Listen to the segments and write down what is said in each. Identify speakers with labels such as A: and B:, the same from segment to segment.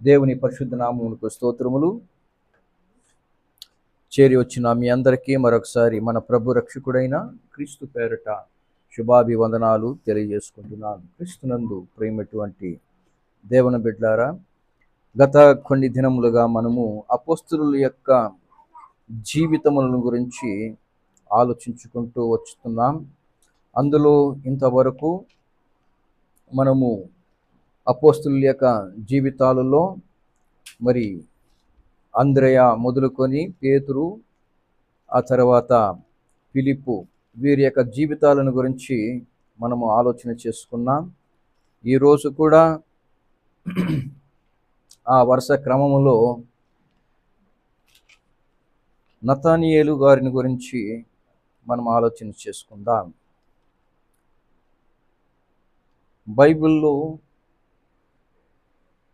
A: దేవుని పరిశుద్ధ నామమునకు స్తోత్రములు. చేరి వచ్చిన మీ అందరికీ మరొకసారి మన ప్రభు రక్షకుడైన క్రీస్తు పేరట శుభాభివందనాలు తెలియజేసుకుంటున్నాను. క్రీస్తునందు ప్రేమటువంటి దేవుని బిడ్డలారా, గత కొన్ని దినములుగా మనము అపోస్తలుల యొక్క జీవితములను గురించి ఆలోచించుకుంటూ వస్తున్నాం. అందులో ఇంతవరకు మనము అపోస్తలుల యొక్క జీవితాలలో మరి అంద్రెయ మొదలుకొని పేతురు, ఆ తర్వాత ఫిలిప్పు, వీరి యొక్క జీవితాలను గురించి మనము ఆలోచన చేసుకున్నాం. ఈరోజు కూడా ఆ వరుస క్రమములో నతానియేలు గారిని గురించి మనం ఆలోచన చేసుకుందాం. బైబిల్లో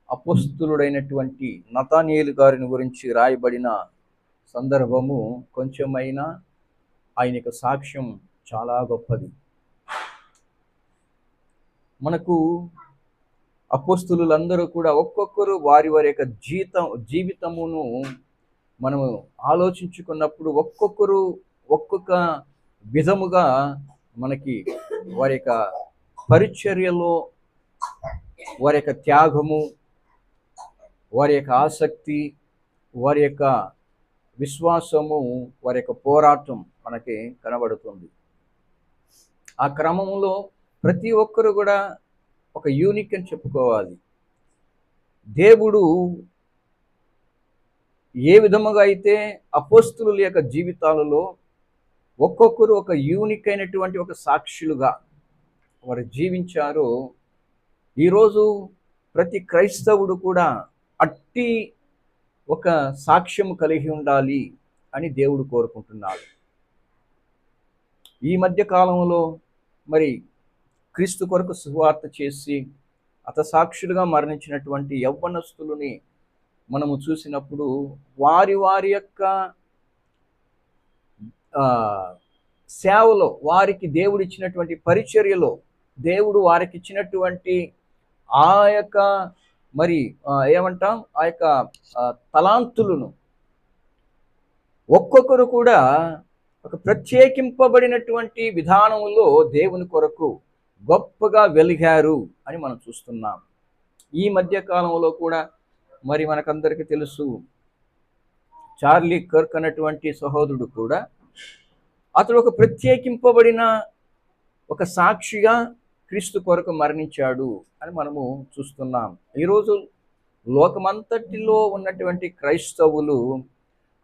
A: అపోస్తలుడైనటువంటి నతానియేలు గారిని గురించి రాయబడిన సందర్భము కొంచెమైనా ఆయన యొక్క సాక్ష్యం చాలా గొప్పది. మనకు అపోస్తలులందరూ కూడా ఒక్కొక్కరు వారి వారి యొక్క జీవితమును మనము ఆలోచించుకున్నప్పుడు ఒక్కొక్కరు ఒక్కొక్క విధముగా మనకి వారి యొక్క పరిచర్యలో వారి యొక్క త్యాగము, వారి యొక్క ఆసక్తి, వారి యొక్క విశ్వాసము, వారి యొక్క పోరాటం మనకి కనబడుతుంది. ఆ క్రమంలో ప్రతి ఒక్కరు కూడా ఒక యూనిక్ అని చెప్పుకోవాలి. దేవుడు ఏ విధముగా అయితే అపోస్తలుల యొక్క జీవితాలలో ఒక్కొక్కరు ఒక యూనిక్ అయినటువంటి ఒక సాక్షులుగా వారు జీవించారో, ఈరోజు ప్రతి క్రైస్తవుడు కూడా అట్టి ఒక సాక్ష్యం కలిగి ఉండాలి అని దేవుడు కోరుకుంటున్నాడు. ఈ మధ్య కాలంలో మరి క్రీస్తు కొరకు సువార్త చేసి హతసాక్షులుగా మరణించినటువంటి యవ్వనస్తులని మనము చూసినప్పుడు వారి వారి యొక్క సేవలో, వారికి దేవుడు ఇచ్చినటువంటి పరిచర్యలో, దేవుడు వారికి ఇచ్చినటువంటి ఆ యొక్క మరి ఏమంటాం, ఆ యొక్క తలాంతులను ఒక్కొక్కరు కూడా ఒక ప్రత్యేకింపబడినటువంటి విధానంలో దేవుని కొరకు గొప్పగా వెలిగారు అని మనం చూస్తున్నాం. ఈ మధ్య కాలంలో కూడా మరి మనకందరికీ తెలుసు, చార్లీ కర్క్ అన్నటువంటి సహోదరుడు కూడా అతడు ఒక ప్రత్యేకింపబడిన ఒక సాక్షిగా క్రీస్తు కొరకు మరణించాడు అని మనము చూస్తున్నాం. ఈరోజు లోకమంతటిలో ఉన్నటువంటి క్రైస్తవులు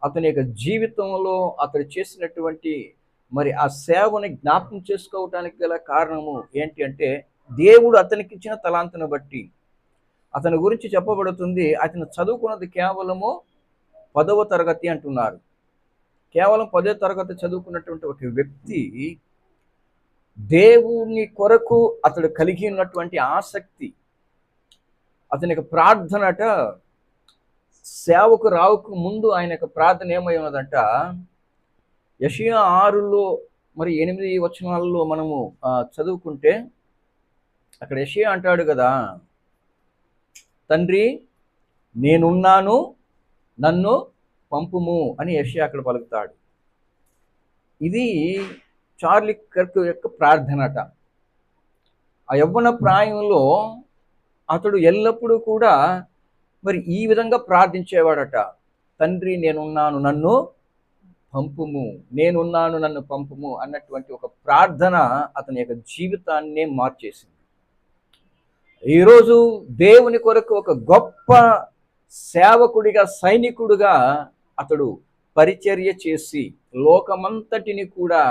A: అతని యొక్క జీవితంలో అతడు చేసినటువంటి మరి ఆ సేవని జ్ఞాపకం చేసుకోవటానికి గల కారణము ఏంటి అంటే, దేవుడు అతనికి ఇచ్చిన తలాంతును బట్టి అతని గురించి చెప్పబడుతుంది. అతను చదువుకున్నది కేవలము 10వ తరగతి అంటున్నారు. కేవలం 10వ తరగతి చదువుకున్నటువంటి ఒక వ్యక్తి దేవుని కొరకు అతడు కలిగి ఉన్నటువంటి ఆసక్తి, అతని యొక్క ప్రార్థనట, సేవకు రావుకు ముందు ఆయన యొక్క ప్రార్థన ఏమై ఉన్నదంట, యెషయా 6లో మరి 8 వచనాలలో మనము చదువుకుంటే అక్కడ యెషయా అంటాడు కదా, తండ్రి నేనున్నాను, నన్ను పంపుము అని యెషయా అక్కడ పలుకుతాడు. ఇది చార్లీ కర్క్ యొక్క ప్రార్థనట. ఆ యవ్వన ప్రాయంలో అతడు ఎల్లప్పుడూ కూడా మరి ఈ విధంగా ప్రార్థించేవాడట, తండ్రి నేనున్నాను, నన్ను పంపుము, నేనున్నాను, నన్ను పంపుము అన్నటువంటి ఒక ప్రార్థన అతని యొక్క జీవితాన్నే మార్చేసింది. ఈరోజు దేవుని కొరకు ఒక గొప్ప సేవకుడిగా, సైనికుడిగా అతడు పరిచర్య చేసి లోకమంతటిని కూడా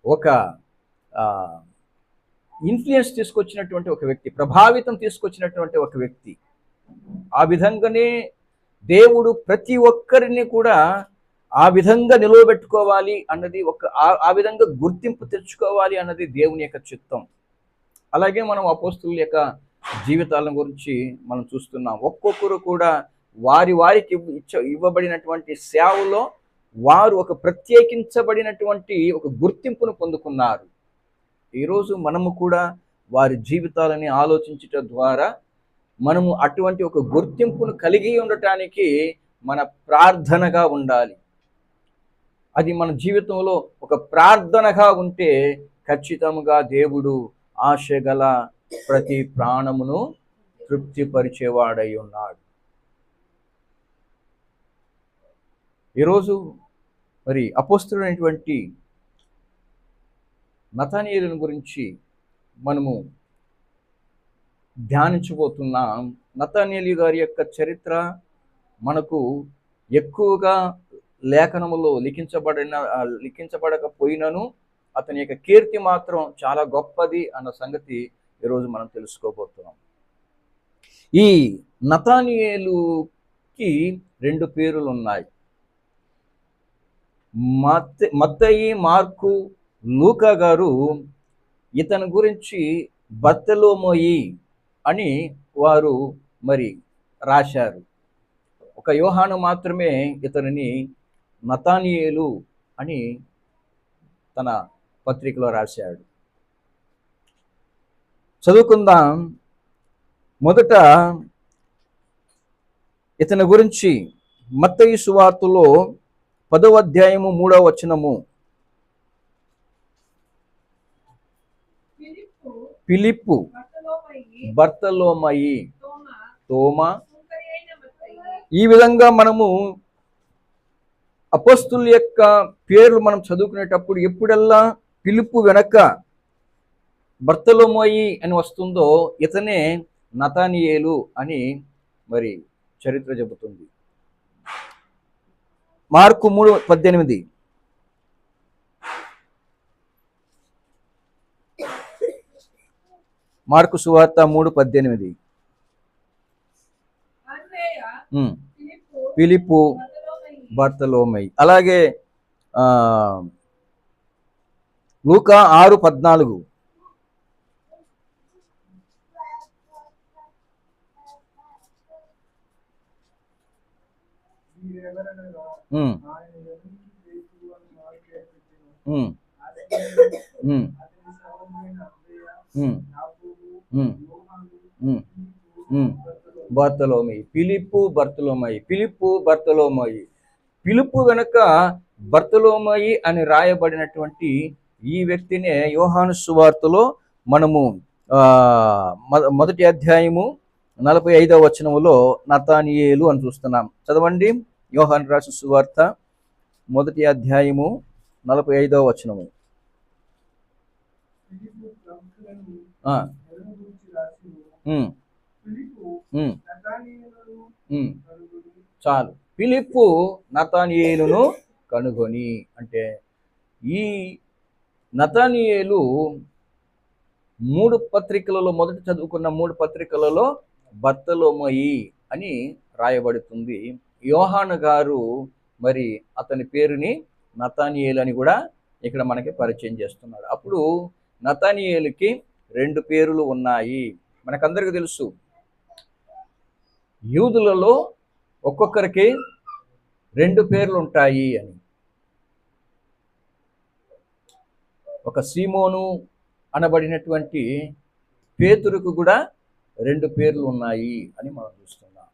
A: ఒక ఇన్ఫ్లుయెన్స్ తీసుకొచ్చినటువంటి ఒక వ్యక్తి, ప్రభావితం తీసుకొచ్చినటువంటి ఒక వ్యక్తి. ఆ విధంగానే దేవుడు ప్రతి ఒక్కరిని కూడా ఆ విధంగా నిలవబెట్టుకోవాలి అన్నది ఆ విధంగా గుర్తింపు తెచ్చుకోవాలి అన్నది దేవుని యొక్క చిత్తం. అలాగే మనం అపోస్తలుల యొక్క జీవితాల గురించి మనం చూస్తున్నాం. ఒక్కొక్కరు కూడా వారికి ఇవ్వబడినటువంటి సేవలో వారు ఒక ప్రత్యేకించబడినటువంటి ఒక గుర్తింపును పొందుకున్నారు. ఈరోజు మనము కూడా వారి జీవితాలని ఆలోచించటం ద్వారా మనము అటువంటి ఒక గుర్తింపును కలిగి ఉండటానికి మన ప్రార్థనగా ఉండాలి. అది మన జీవితంలో ఒక ప్రార్థనగా ఉంటే ఖచ్చితంగా దేవుడు ఆశగల ప్రతి ప్రాణమును తృప్తిపరిచేవాడై ఉన్నాడు. ఈరోజు మరి అపోస్తలుడైనటువంటి నతనయేలుని గురించి మనము ధ్యానించబోతున్నాం. నతనయేలు గారి యొక్క చరిత్ర మనకు ఎక్కువగా లేఖనములో లిఖించబడకపోయినను అతని యొక్క కీర్తి మాత్రం చాలా గొప్పది అన్న సంగతి ఈరోజు మనం తెలుసుకోబోతున్నాం. ఈ నతనయేలుకి 2 పేర్లు ఉన్నాయి. మత్తయి, మార్కు, లూకా గారు ఇతని గురించి బర్తలోమయి అని వారు మరి రాశారు. ఒక యోహాను మాత్రమే ఇతనిని నతనయేలు అని తన పత్రికలో రాశాడు. చదువుకుందాం. మొదట ఇతని గురించి మత్తయి సువార్తలో 10వ అధ్యాయము 3వ వచనము. ఫిలిప్పు, బర్తలోమయి, తోమా. ఈ విధంగా మనము అపోస్తుల యొక్క పేర్లు మనం చదువుకునేటప్పుడు ఎప్పుడల్లా ఫిలిప్పు వెనక బర్తలోమయి అని వస్తుందో ఇతనే నతనయేలు అని మరి చరిత్ర చెబుతుంది. మార్కు 3:18. మార్కు సువార్త 3:18. ఫిలిప్పు, బర్తలోమయి. అలాగే లూకా 6:14. బర్తలోమయి, ఫిలిప్పు, బర్తలోమయి, ఫిలిప్పు, బర్తలోమయి. ఫిలిప్పు వెనుక బర్తలోమయి అని రాయబడినటువంటి ఈ వ్యక్తినే యోహాను సువార్తలో మనము మొదటి అధ్యాయము 45వ వచనములో నతనయేలు అని చూస్తున్నాం. చదవండి. యోహాను రాసిన సువార్త మొదటి అధ్యాయము 45వ వచనము. చాలు. ఫిలిప్పు నతనయేలును కనుగొని అంటే ఈ నతనయేలు 3 పత్రికలలో మొదట చదువుకున్న 3 పత్రికలలో బర్తలోమయి అని రాయబడుతుంది. యోహాను గారు మరి అతని పేరుని నతనయేలు అని కూడా ఇక్కడ మనకి పరిచయం చేస్తున్నాడు. అప్పుడు నతనయేలుకి 2 పేర్లు ఉన్నాయి. మనకందరికీ తెలుసు, యూదులలో ఒక్కొక్కరికి 2 పేర్లు ఉంటాయి అని. ఒక సీమోను అనబడినటువంటి పేతురుకు కూడా 2 పేర్లు ఉన్నాయి అని మనం చూస్తున్నాం.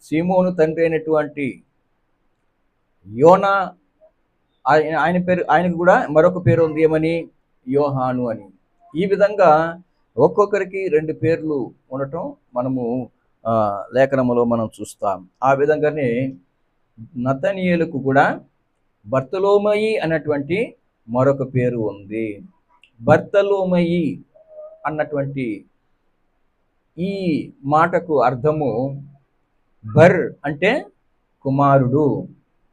A: సీమోను తండ్రి అయినటువంటి యోనా, ఆయనకు కూడా మరొక పేరు ఉంది, ఏమని? యోహాను అని. ఈ విధంగా ఒక్కొక్కరికి 2 పేర్లు ఉండటం మనము లేఖనములో మనం చూస్తాం. ఆ విధంగానే నతనయేలుకు కూడా బర్తలోమయి అన్నటువంటి మరొక పేరు ఉంది. బర్తలోమయి అన్నటువంటి ఈ మాటకు అర్థము బర్ అంటే కుమారుడు,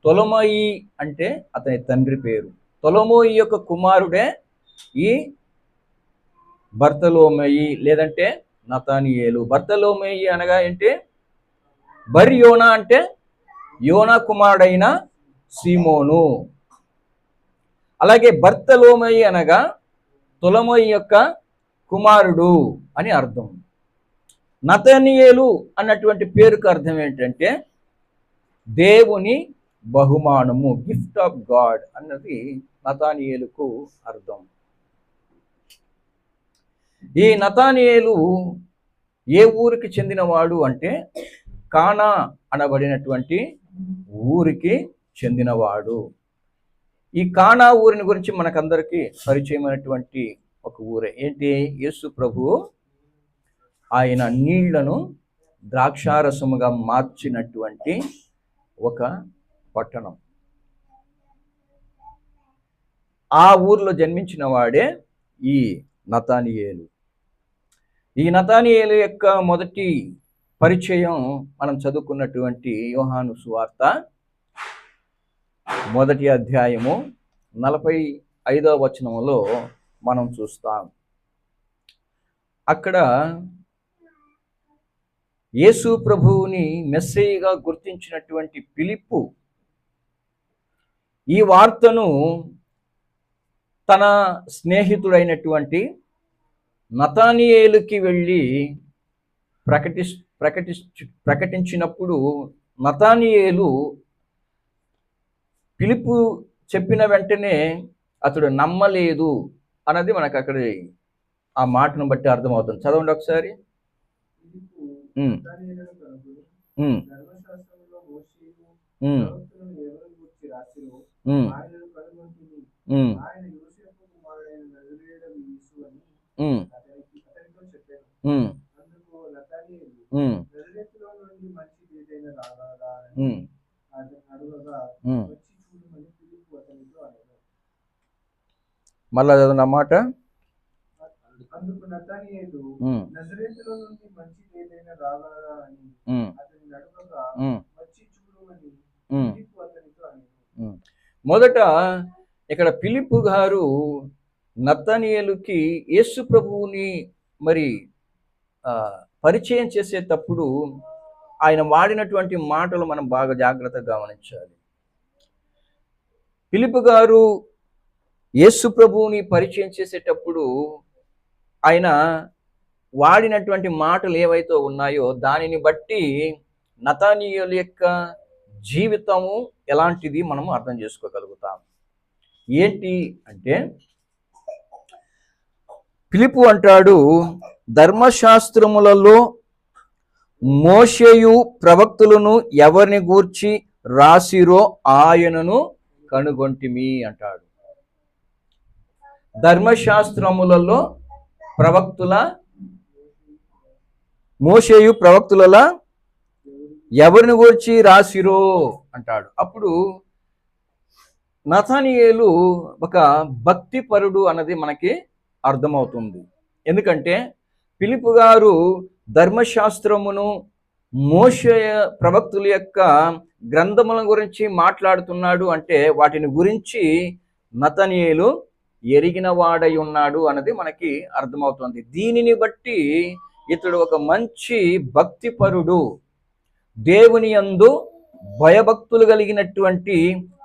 A: తొలమయి అంటే అతని తండ్రి పేరు. తొలమయి యొక్క కుమారుడే ఈ బర్తలోమయి లేదంటే నతనయేలు. బర్తలోమయి అనగా ఏంటి? బర్ యోనా అంటే యోనా కుమారుడైన సీమోను. అలాగే బర్తలోమయి అనగా తొలమయి యొక్క కుమారుడు అని అర్థం. నతనయేలు అన్నటువంటి పేరుకు అర్థం ఏంటంటే దేవుని బహుమానము, గిఫ్ట్ ఆఫ్ గాడ్ అన్నది నతనయేలుకు అర్థం. ఈ నతానియేలు ఏ ఊరికి చెందినవాడు అంటే కానా అనబడినటువంటి ఊరికి చెందినవాడు. ఈ కానా ఊరిని గురించి మనకందరికీ పరిచయమైనటువంటి ఒక ఊరే. ఏంటి? యేసు ప్రభువు ఆయన నీళ్లను ద్రాక్షారసముగా మార్చినటువంటి ఒక పట్టణం. ఆ ఊర్లో జన్మించిన వాడే ఈ నతానియేలు. ఈ నతానియేలు యొక్క మొదటి పరిచయం మనం చదువుకున్నటువంటి యోహాను సువార్త మొదటి అధ్యాయము 45వ వచనంలో మనం చూస్తాం. అక్కడ యేసు ప్రభువుని మెస్సీగా గుర్తించినటువంటి ఫిలిప్పు ఈ వార్తను తన స్నేహితుడైనటువంటి నతానియేలుకి వెళ్ళి ప్రకటించినప్పుడు నతానియేలు ఫిలిప్పు చెప్పిన వెంటనే అతడు నమ్మలేదు అన్నది మనకు అక్కడ ఆ మాటను బట్టి అర్థమవుతుంది. చదవండి ఒకసారి. మళ్ళా చదవండి ఆ మాట.
B: అందుకు నతానియేలు నజరేతులో నుండి మంచిది ఏదైనా రాగలదా అని అతన్ని అడగగా వచ్చి చూడమని ఫిలిప్పు అతనితో అన్నాడు.
A: మొదట ఇక్కడ ఫిలిప్పు గారు నతానియేలుకి యేసు ప్రభువుని మరి పరిచయం చేసేటప్పుడు ఆయన వాడినటువంటి మాటలు మనం బాగా జాగ్రత్తగా గమనించాలి. ఫిలిప్పు గారు యేసు ప్రభువుని పరిచయం చేసేటప్పుడు ఆయన వాడినటువంటి మాటలు ఏవైతే ఉన్నాయో దానిని బట్టి నతానియేలు యొక్క జీవితము ఎలాంటిది మనము అర్థం చేసుకోగలుగుతాం. ఏంటి అంటే ఫిలిప్పు అంటాడు, ధర్మశాస్త్రములలో మోషేయు ప్రవక్తులను ఎవరిని గూర్చి రాసిరో ఆయనను కనుగొంటిమి అంటాడు. ధర్మశాస్త్రములలో మోషేయు ప్రవక్తులలో ఎవరిని గూర్చి రాసిరో అంటాడు. అప్పుడు నతానియేలు ఒక భక్తిపరుడు అన్నది మనకి అర్థమవుతుంది. ఎందుకంటే ఫిలిప్పు గారు ధర్మశాస్త్రమును మోషే ప్రవక్తుల యొక్క గ్రంథముల గురించి మాట్లాడుతున్నాడు అంటే వాటిని గురించి నతానియేలు ఎరిగిన వాడై ఉన్నాడు అన్నది మనకి అర్థమవుతుంది. దీనిని బట్టి ఇతడు ఒక మంచి భక్తిపరుడు, దేవుని యందు భయభక్తులు కలిగినటువంటి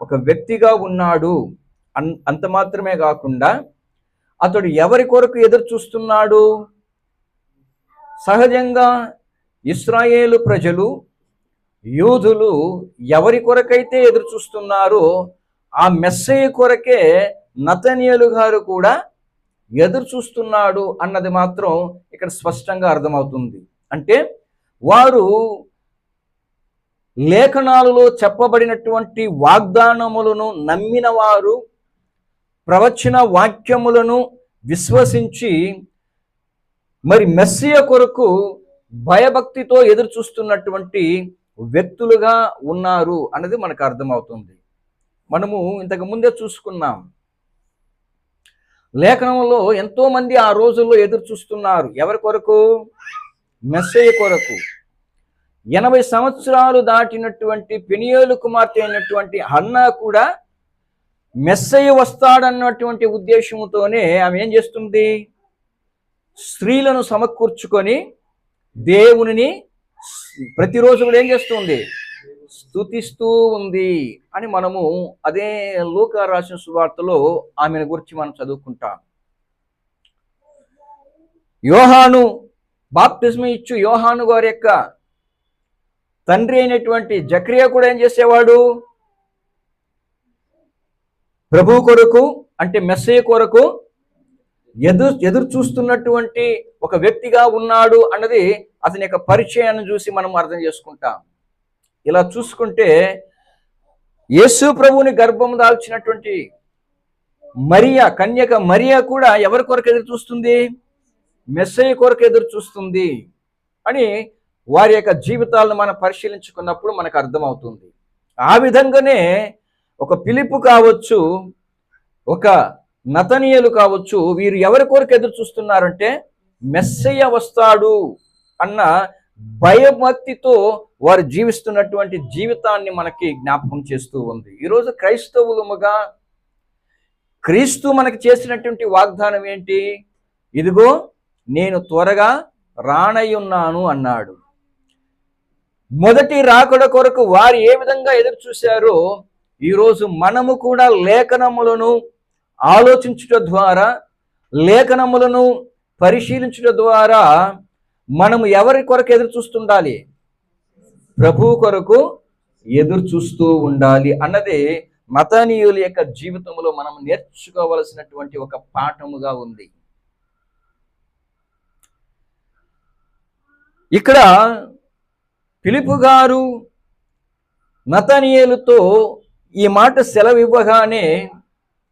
A: ఒక వ్యక్తిగా ఉన్నాడు. అంత మాత్రమే కాకుండా అతడు ఎవరి కొరకు ఎదురు చూస్తున్నాడు? సహజంగా ఇశ్రాయేలు ప్రజలు, యూదులు ఎవరి కొరకైతే ఎదురు చూస్తున్నారో ఆ మెస్సయ్య కొరకే నతానియేలు గారు కూడా ఎదురు చూస్తున్నాడు అన్నది మాత్రం ఇక్కడ స్పష్టంగా అర్థమవుతుంది. అంటే వారు లేఖనాలలో చెప్పబడినటువంటి వాగ్దానములను నమ్మిన వారు, ప్రవచన వాక్యములను విశ్వసించి మరి మెస్సియ కొరకు భయభక్తితో ఎదురు చూస్తున్నటువంటి వ్యక్తులుగా ఉన్నారు అన్నది మనకు అర్థమవుతుంది. మనము ఇంతకు ముందే చూసుకున్నాం, లేఖనంలో ఎంతో మంది ఆ రోజుల్లో ఎదురు చూస్తున్నారు. ఎవరి కొరకు? మెస్సయ్య కొరకు. 80 సంవత్సరాలు దాటినటువంటి పెనియేలు కుమార్తె అయినటువంటి హన్నా కూడా మెస్సయ్య వస్తాడన్నటువంటి ఉద్దేశంతోనే ఆమె ఏం చేస్తుంది? స్త్రీలను సమకూర్చుకొని దేవునిని ప్రతిరోజు కూడా ఏం చేస్తుంది? స్తుతిస్తూ ఉంది అని మనము అదే లూకా రాసిన సువార్తలో ఆమెను గురించి మనం చదువుకుంటాం. యోహాను బాప్తిస్మం ఇచ్చు యోహాను గారి యొక్క తండ్రి అయినటువంటి జకరియా కూడా ఏం చేసేవాడు? ప్రభు కొరకు అంటే మెస్సయ్య కొరకు ఎదురు చూస్తున్నటువంటి ఒక వ్యక్తిగా ఉన్నాడు అన్నది అతని యొక్క పరిచయాన్ని చూసి మనం అర్థం చేసుకుంటాం. ఇలా చూసుకుంటే యేసు ప్రభువుని గర్భం దాల్చినటువంటి మరియా, కన్యక మరియా కూడా ఎవరి కొరకు ఎదురు చూస్తుంది? మెస్సయ్య కొరకు ఎదురు చూస్తుంది అని వారి యొక్క జీవితాలను మనం పరిశీలించుకున్నప్పుడు మనకు అర్థమవుతుంది. ఆ విధంగానే ఒక ఫిలిప్పు కావచ్చు, ఒక నతనీయులు కావచ్చు, వీరు ఎవరి కొరకు ఎదురు చూస్తున్నారంటే మెస్సయ్య వస్తాడు అన్న భయభక్తితో వారు జీవిస్తున్నటువంటి జీవితాన్ని మనకి జ్ఞాపకం చేస్తూ ఉంది. ఈరోజు క్రైస్తవులముగా క్రీస్తు మనకి చేసినటువంటి వాగ్దానం ఏంటి? ఇదిగో నేను త్వరగా రానయ్యున్నాను అన్నాడు. మొదటి రాకడ కొరకు వారు ఏ విధంగా ఎదురు చూశారో ఈరోజు మనము కూడా లేఖనములను ఆలోచించుట ద్వారా, లేఖనములను పరిశీలించుట ద్వారా మనము ఎవరి కొరకు ఎదురు చూస్తుండాలి? ప్రభువు కొరకు ఎదురు చూస్తూ ఉండాలి అన్నది నతనీయుల యొక్క జీవితంలో మనం నేర్చుకోవలసినటువంటి ఒక పాఠముగా ఉంది. ఇక్కడ ఫిలిప్పు గారు నతనీయులతో ఈ మాట సెలవు ఇవ్వగానే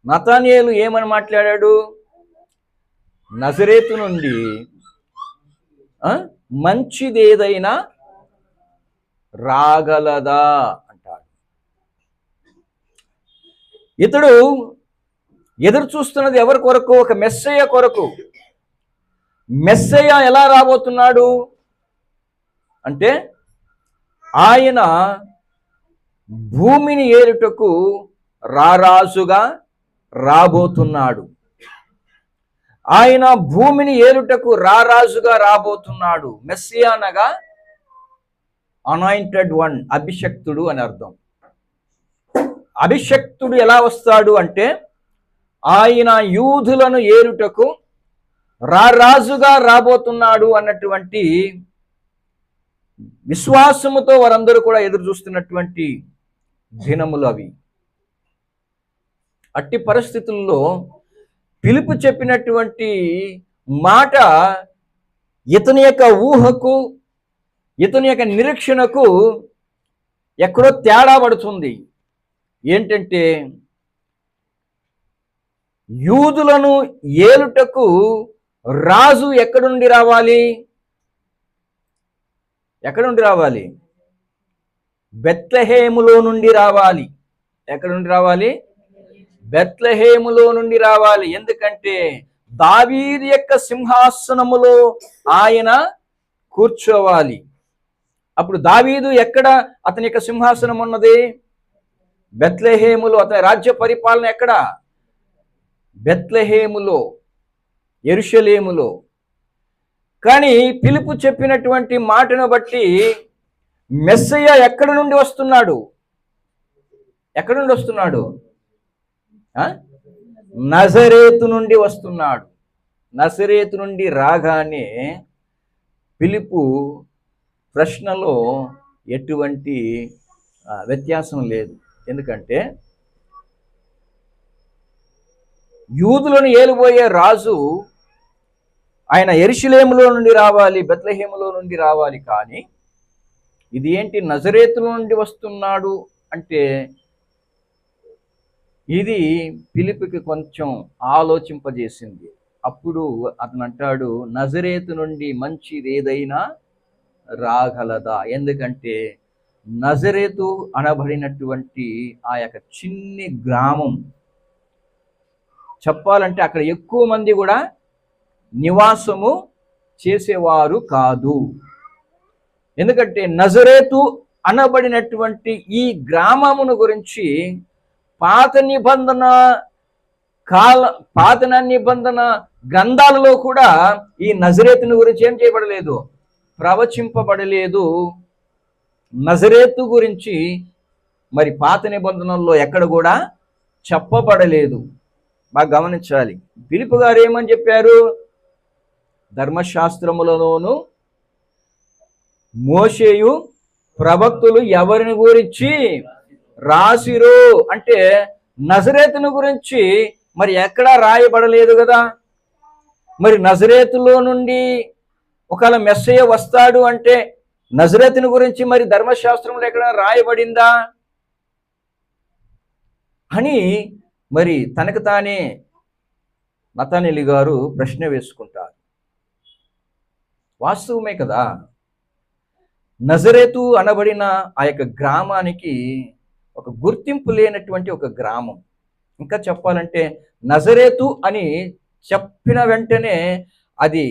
A: నతనీయులు ఏమని మాట్లాడాడు? నజరేతు నుండి మంచిదేదైనా రాగలదా అంటాడు. ఇతడు ఎదురు చూస్తున్నది ఎవరి కొరకు? ఒక మెస్సయ్య కొరకు. మెస్సయ్య ఎలా రాబోతున్నాడు అంటే ఆయన భూమిని ఏలుటకు రారాజుగా రాబోతున్నాడు. ఆయన భూమిని ఏలుటకు రారాజుగా రాబోతున్నాడు. మెస్సియా అనగా అనాయింటెడ్ వన్, అభిషక్తుడు అని అర్థం. అభిషక్తుడు ఎలా వస్తాడు అంటే ఆయన యూదులను ఏలుటకు రారాజుగా రాబోతున్నాడు అన్నటువంటి విశ్వాసముతో వారందరూ కూడా ఎదురు చూస్తున్నటువంటి దినములు అవి. అట్టి పరిస్థితుల్లో ఫిలిప్పు చెప్పినటువంటి మాట ఇతని యొక్క ఊహకు, ఇతని యొక్క నిరీక్షణకు ఎక్కడో తేడా పడుతుంది. ఏంటంటే యూదులను ఏలుటకు రాజు ఎక్కడి నుండి రావాలి? ఎక్కడి నుండి రావాలి? బెత్లెహేములో నుండి రావాలి. ఎక్కడి నుండి రావాలి? బెత్లెహేములో నుండి రావాలి. ఎందుకంటే దావీదు యొక్క సింహాసనములో ఆయన కూర్చోవాలి. అప్పుడు దావీదు ఎక్కడ అతని యొక్క సింహాసనం ఉన్నది? బెత్లెహేములో. అతని రాజ్య పరిపాలన ఎక్కడ? బెత్లెహేములో, యెరూషలేములో. కానీ ఫిలిప్పు చెప్పినటువంటి మాటను బట్టి మెస్సయ్య ఎక్కడి నుండి వస్తున్నాడు? ఎక్కడి నుండి వస్తున్నాడు? నజరేతు నుండి వస్తున్నాడు. నజరేతు నుండి రాగానే ఫిలిప్పు ప్రశ్నలో ఎటువంటి వ్యత్యాసం లేదు. ఎందుకంటే యూదులను ఏలుబోయే రాజు ఆయన యెరూషలేములో నుండి రావాలి, బెత్లెహేములో నుండి రావాలి. కానీ ఇది ఏంటి? నజరేతు నుండి వస్తున్నాడు అంటే ఇది ఫిలిప్పుకి కొంచెం ఆలోచింపజేసింది. అప్పుడు అతను అంటాడు, నజరేతు నుండి మంచిది ఏదైనా రాగలదా? ఎందుకంటే నజరేతు అనబడినటువంటి ఆ యొక్క చిన్ని గ్రామం, చెప్పాలంటే అక్కడ ఎక్కువ మంది కూడా నివాసము చేసేవారు కాదు. ఎందుకంటే నజరేతు అనబడినటువంటి ఈ గ్రామమును గురించి పాత నిబంధన గ్రంథాలలో కూడా ఈ నజరేతుని గురించి ఏం చేయబడలేదు? ప్రవచింపబడలేదు. నజరేతు గురించి మరి పాత నిబంధనల్లో ఎక్కడ కూడా చెప్పబడలేదు. బాగా గమనించాలి. ఫిలిప్పు గారు ఏమని చెప్పారు? ధర్మశాస్త్రములలోను మోషేయు ప్రవక్తులు ఎవరిని గురించి రాసిరు అంటే నజరేతుని గురించి మరి ఎక్కడా రాయబడలేదు కదా. మరి నజరేతులో నుండి ఒకవేళ మెస్సయ్య వస్తాడు అంటే నజరేతుని గురించి మరి ధర్మశాస్త్రంలో ఎక్కడ రాయబడిందా అని మరి తనకు తానే నతనెలి గారు ప్రశ్న వేసుకుంటారు. వాస్తవమే కదా, నజరేతు అనబడిన ఆ యొక్క గ్రామానికి ఒక గుర్తింపు లేనటువంటి ఒక గ్రామం. ఇంకా చెప్పాలంటే నజరేతు అని చెప్పిన వెంటనే అది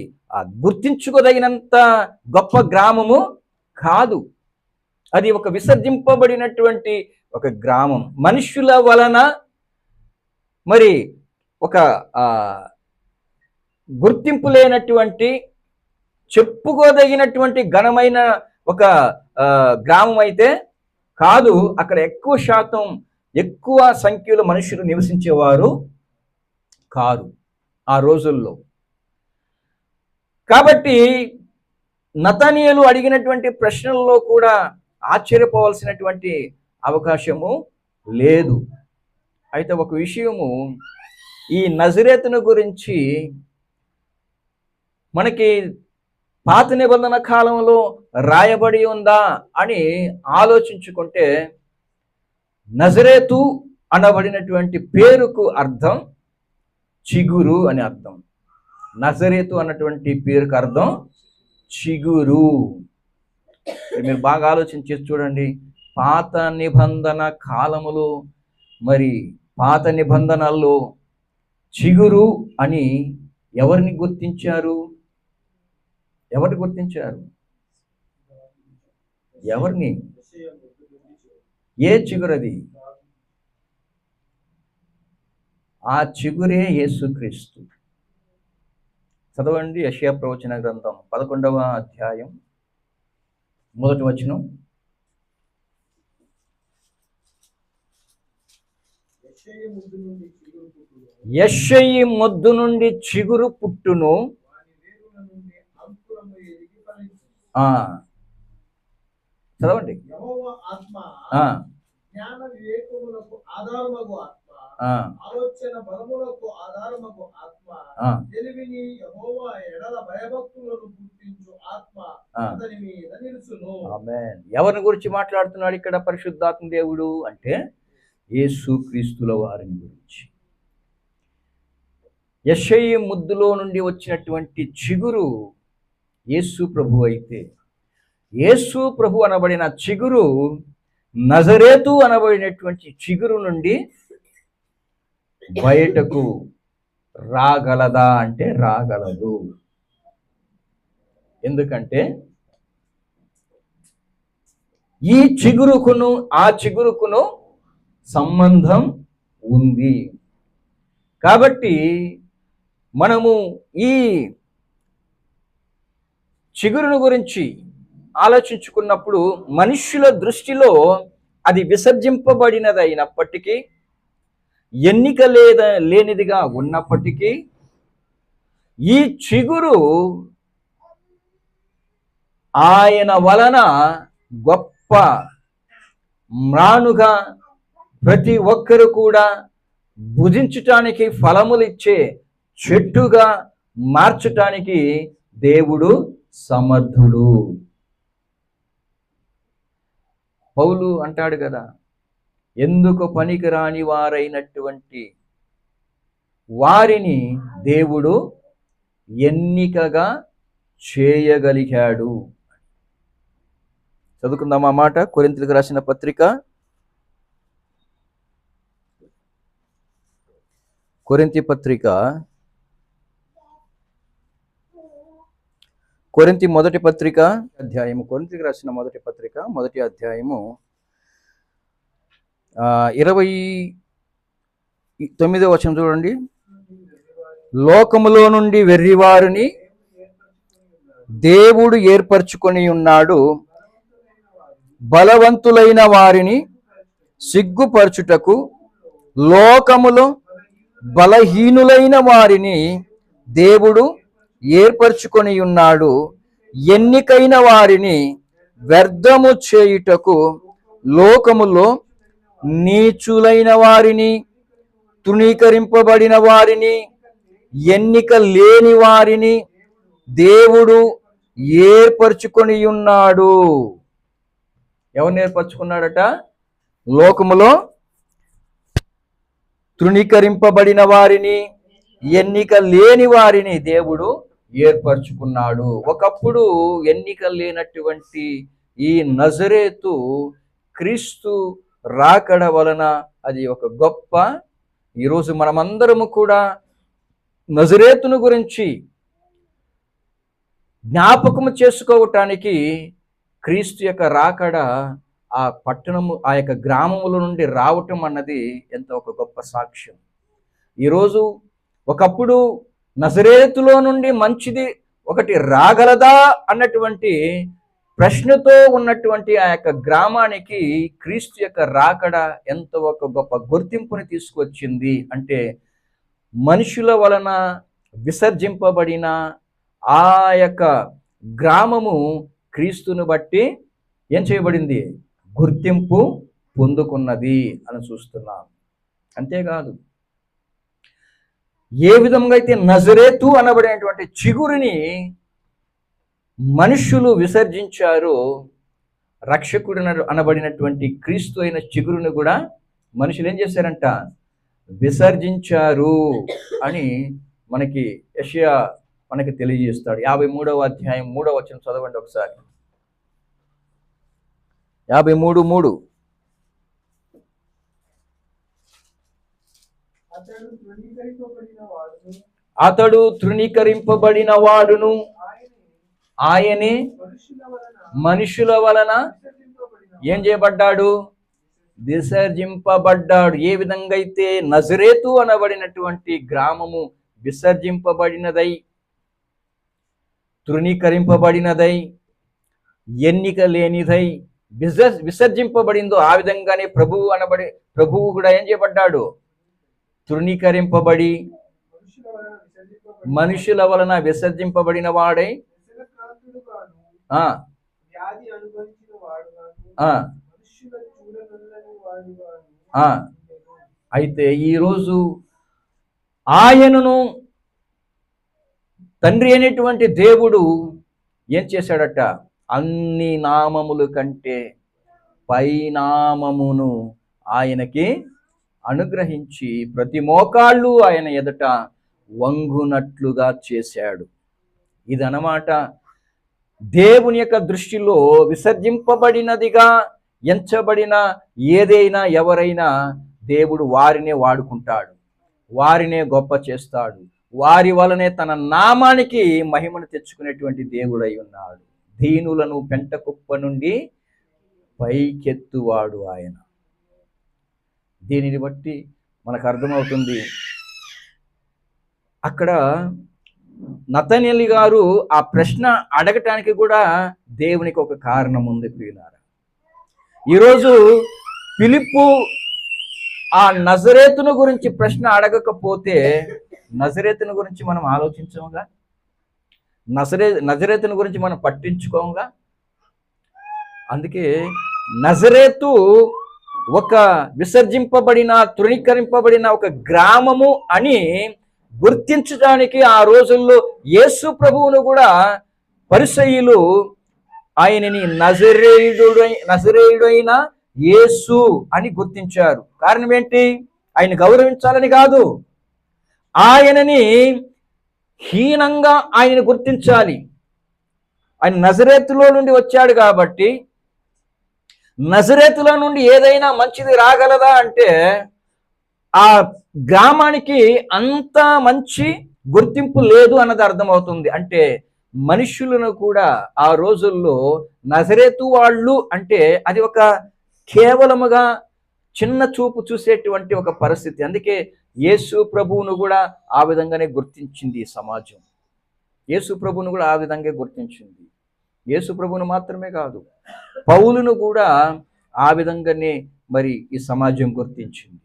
A: గుర్తించుకోదగినంత గొప్ప గ్రామము కాదు. అది ఒక విసర్జింపబడినటువంటి ఒక గ్రామం. మనుష్యుల వలన మరి ఒక గుర్తింపు లేనటువంటి చెప్పుకోదగినటువంటి ఘనమైన ఒక గ్రామం అయితే కాదు. అక్కడ ఎక్కువ శాతం ఎక్కువ సంఖ్యలో మనుషులు నివసించేవారు కారు ఆ రోజుల్లో. కాబట్టి నతనీయులు అడిగినటువంటి ప్రశ్నల్లో కూడా ఆశ్చర్యపోవాల్సినటువంటి అవకాశము లేదు. అయితే ఒక విషయము, ఈ నజరేతును గురించి మనకి పాత నిబంధన కాలంలో రాయబడి ఉందా అని ఆలోచించుకుంటే, నజరేతు అనబడినటువంటి పేరుకు అర్థం చిగురు అని అర్థం. నజరేతు అన్నటువంటి పేరుకు అర్థం చిగురు. మీరు బాగా ఆలోచించి చూడండి, పాత నిబంధన కాలములో మరి పాత నిబంధనల్లో చిగురు అని ఎవరిని గుర్తించారు? ఎవరిని గుర్తించారు? ఎవరిని? ఏ చిగురది? ఆ చిగురే యేసుక్రీస్తు. చదవండి యెషయా ప్రవచన గ్రంథం 11వ అధ్యాయం 1వ వచనం. యెషయి మొద్దు నుండి చిగురు పుట్టును. చదవండి.
B: ఆలోచన బలములకు ఆధారమగు ఆత్మ, తెలివిని యెహోవా ఎడల భయభక్తులను పుట్టించు ఆత్మ అతని మీద నిలుచును.
A: ఆమేన్. ఎవరిని గురించి మాట్లాడుతున్నాడు ఇక్కడ పరిశుద్ధాత్మ దేవుడు అంటే యేసుక్రీస్తుల వారిని గురించి. యెషయి ముద్దులో నుండి వచ్చినటువంటి చిగురు యేసు ప్రభు అయితే, యేసు ప్రభు అనబడిన చిగురు నజరేతు అనబడినటువంటి చిగురు నుండి బయటకు రాగలదా అంటే రాగలదు. ఎందుకంటే ఈ చిగురుకును ఆ చిగురుకును సంబంధం ఉంది. కాబట్టి మనము ఈ చిగురును గురించి ఆలోచించుకున్నప్పుడు మనుష్యుల దృష్టిలో అది విసర్జింపబడినదైనప్పటికీ, ఎన్నిక లేనిదిగా ఉన్నప్పటికీ, ఈ చిగురు ఆయన వలన గొప్ప మ్రానుగా ప్రతి ఒక్కరు కూడా భుజించటానికి ఫలములిచ్చే చెట్టుగా మార్చటానికి దేవుడు సమర్థుడు. పౌలు అంటాడు కదా, ఎందుకు పనికిరాని వారైనటువంటి వారిని దేవుడు ఎన్నికగా చేయగలిగాడు. చదువుకుందాం ఆ మాట. కొరింథీయులకు రాసిన పత్రిక, కొరింథీ పత్రిక, కొరింథీ మొదటి పత్రిక అధ్యాయము, కొరింథీయులకు రాసిన మొదటి పత్రిక మొదటి అధ్యాయము 29వ వచనం చూడండి. లోకములో నుండి వెర్రివారిని దేవుడు ఏర్పరచుకొని ఉన్నాడు, బలవంతులైన వారిని సిగ్గుపరచుటకు లోకములో బలహీనులైన వారిని దేవుడు ఏర్పరచుకొని ఉన్నాడు, ఎన్నికైన వారిని వ్యర్థము చేయుటకు లోకములో నీచులైన వారిని, తృణీకరింపబడిన వారిని, ఎన్నిక లేని వారిని దేవుడు ఏర్పరచుకొని ఉన్నాడు. ఎవరిని ఏర్పరచుకున్నాడట? లోకములో తృణీకరింపబడిన వారిని, ఎన్నిక లేని వారిని దేవుడు ఏర్పరచుకున్నాడు. ఒకప్పుడు ఎన్నిక లేనటువంటి ఈ నజరేతు క్రీస్తు రాకడ వలన అది ఒక గొప్ప, ఈరోజు మనమందరము కూడా నజరేతును గురించి జ్ఞాపకము చేసుకోవటానికి క్రీస్తు యొక్క రాకడ ఆ పట్టణము, ఆ యొక్క గ్రామముల నుండి రావటం అన్నది ఎంత ఒక గొప్ప సాక్ష్యం. ఈరోజు ఒకప్పుడు నజరేతులో నుండి మంచిది ఒకటి రాగలదా అన్నటువంటి ప్రశ్నతో ఉన్నటువంటి ఆ యొక్క గ్రామానికి క్రీస్తు యొక్క రాకడ ఎంత ఒక గొప్ప గుర్తింపుని తీసుకొచ్చింది అంటే, మనుషుల వలన విసర్జింపబడిన ఆ యొక్క గ్రామము క్రీస్తును బట్టి ఏం చేయబడింది? గుర్తింపు పొందుకున్నది అని చూస్తున్నాం. అంతేకాదు, ఏ విధంగా అయితే నజరేతు అనబడినటువంటి చిగురుని మనుషులు విసర్జించారో, రక్షకుడు అనబడినటువంటి క్రీస్తు అయిన చిగురుని కూడా మనుషులు ఏం చేశారంట? విసర్జించారు అని మనకి యెషయా మనకి తెలియజేస్తాడు. 53వ అధ్యాయం 3వ వచనం చదవండి ఒకసారి. 53:3. అతడు తృణీకరింపబడిన వాడును, ఆయనే మనుషుల వలన ఏం చేయబడ్డాడు? విసర్జింపబడ్డాడు. ఏ విధంగా అయితే నజరేతు అనబడినటువంటి గ్రామము విసర్జింపబడినదై, తృణీకరింపబడినదై, ఎన్నిక లేనిదై విసర్జింపబడిందో, ఆ విధంగానే ప్రభువు కూడా ఏం చేయబడ్డాడు? తృణీకరింపబడి మనుషుల వలన విసర్జింపబడిన వాడై అయితే ఈరోజు ఆయనను తండ్రి అయినటువంటి దేవుడు ఏం చేశాడట? అన్ని నామముల కంటే పై నామమును ఆయనకి అనుగ్రహించి ప్రతి మోకాళ్ళు ఆయన ఎదుట వంగునట్లుగా చేశాడు. ఇదన్నమాట దేవుని యొక్క దృష్టిలో విసర్జింపబడినదిగా ఎంచబడిన ఏదైనా ఎవరైనా దేవుడు వారినే వాడుకుంటాడు, వారినే గొప్ప చేస్తాడు, వారి వలనే తన నామానికి మహిమను తెచ్చుకునేటువంటి దేవుడై ఉన్నాడు. దీనులను పెంట కుప్ప నుండి పైకెత్తువాడు ఆయన. దీనిని బట్టి మనకు అర్థమవుతుంది, అక్కడ నతనేలు గారు ఆ ప్రశ్న అడగటానికి కూడా దేవునికి ఒక కారణం ఉంది ప్రియులారా. ఈరోజు ఫిలిప్పు ఆ నజరేతును గురించి ప్రశ్న అడగకపోతే నజరేతును గురించి మనం ఆలోచించముగా, నజరేతును గురించి మనం పట్టించుకోముగా. అందుకే నజరేతు ఒక విసర్జింపబడిన, తృణీకరింపబడిన ఒక గ్రామము అని గుర్తించడానికి ఆ రోజుల్లో యేసు ప్రభువును కూడా పరిసయ్యులు ఆయనని నజరేయుడైన యేసు అని గుర్తించారు. కారణం ఏంటి? ఆయన గౌరవించాలని కాదు, ఆయనని హీనంగా ఆయనని గుర్తించాలి. ఆయన నజరేతులో నుండి వచ్చాడు కాబట్టి, నజరేతులో నుండి ఏదైనా మంచిది రాగలదా అంటే ఆ గ్రామానికి అంత మంచి గుర్తింపు లేదు అన్నది అర్థమవుతుంది. అంటే మనుషులను కూడా ఆ రోజుల్లో నజరేతు వాళ్ళు అంటే అది ఒక కేవలముగా చిన్న చూపు చూసేటువంటి ఒక పరిస్థితి. అందుకే యేసు ప్రభువును కూడా ఆ విధంగానే గుర్తించింది ఈ సమాజం. యేసు ప్రభువును కూడా ఆ విధంగా గుర్తించింది. యేసు ప్రభువును మాత్రమే కాదు, పౌలును కూడా ఆ విధంగానే మరి ఈ సమాజం గుర్తించింది.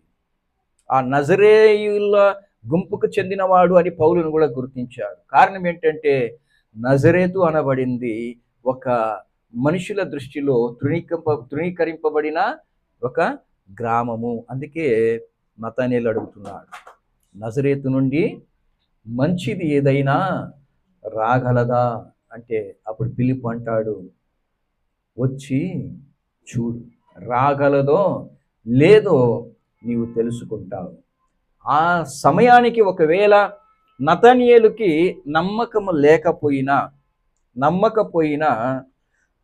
A: ఆ నజరేయుల గుంపుకు చెందినవాడు అని పౌలును కూడా గుర్తించారు. కారణం ఏంటంటే నజరేతు అనబడింది ఒక మనుషుల దృష్టిలో తృణీకరింపబడిన ఒక గ్రామము. అందుకే నతనేలు అడుగుతున్నాడు, నజరేతు నుండి మంచిది ఏదైనా రాగలదా అంటే అప్పుడు ఫిలిప్పు అంటాడు, వచ్చి చూడు, రాగలదో లేదో నీవు తెలుసుకుంటావు. ఆ సమయానికి ఒకవేళ నతనయేలుకి నమ్మకము నమ్మకపోయినా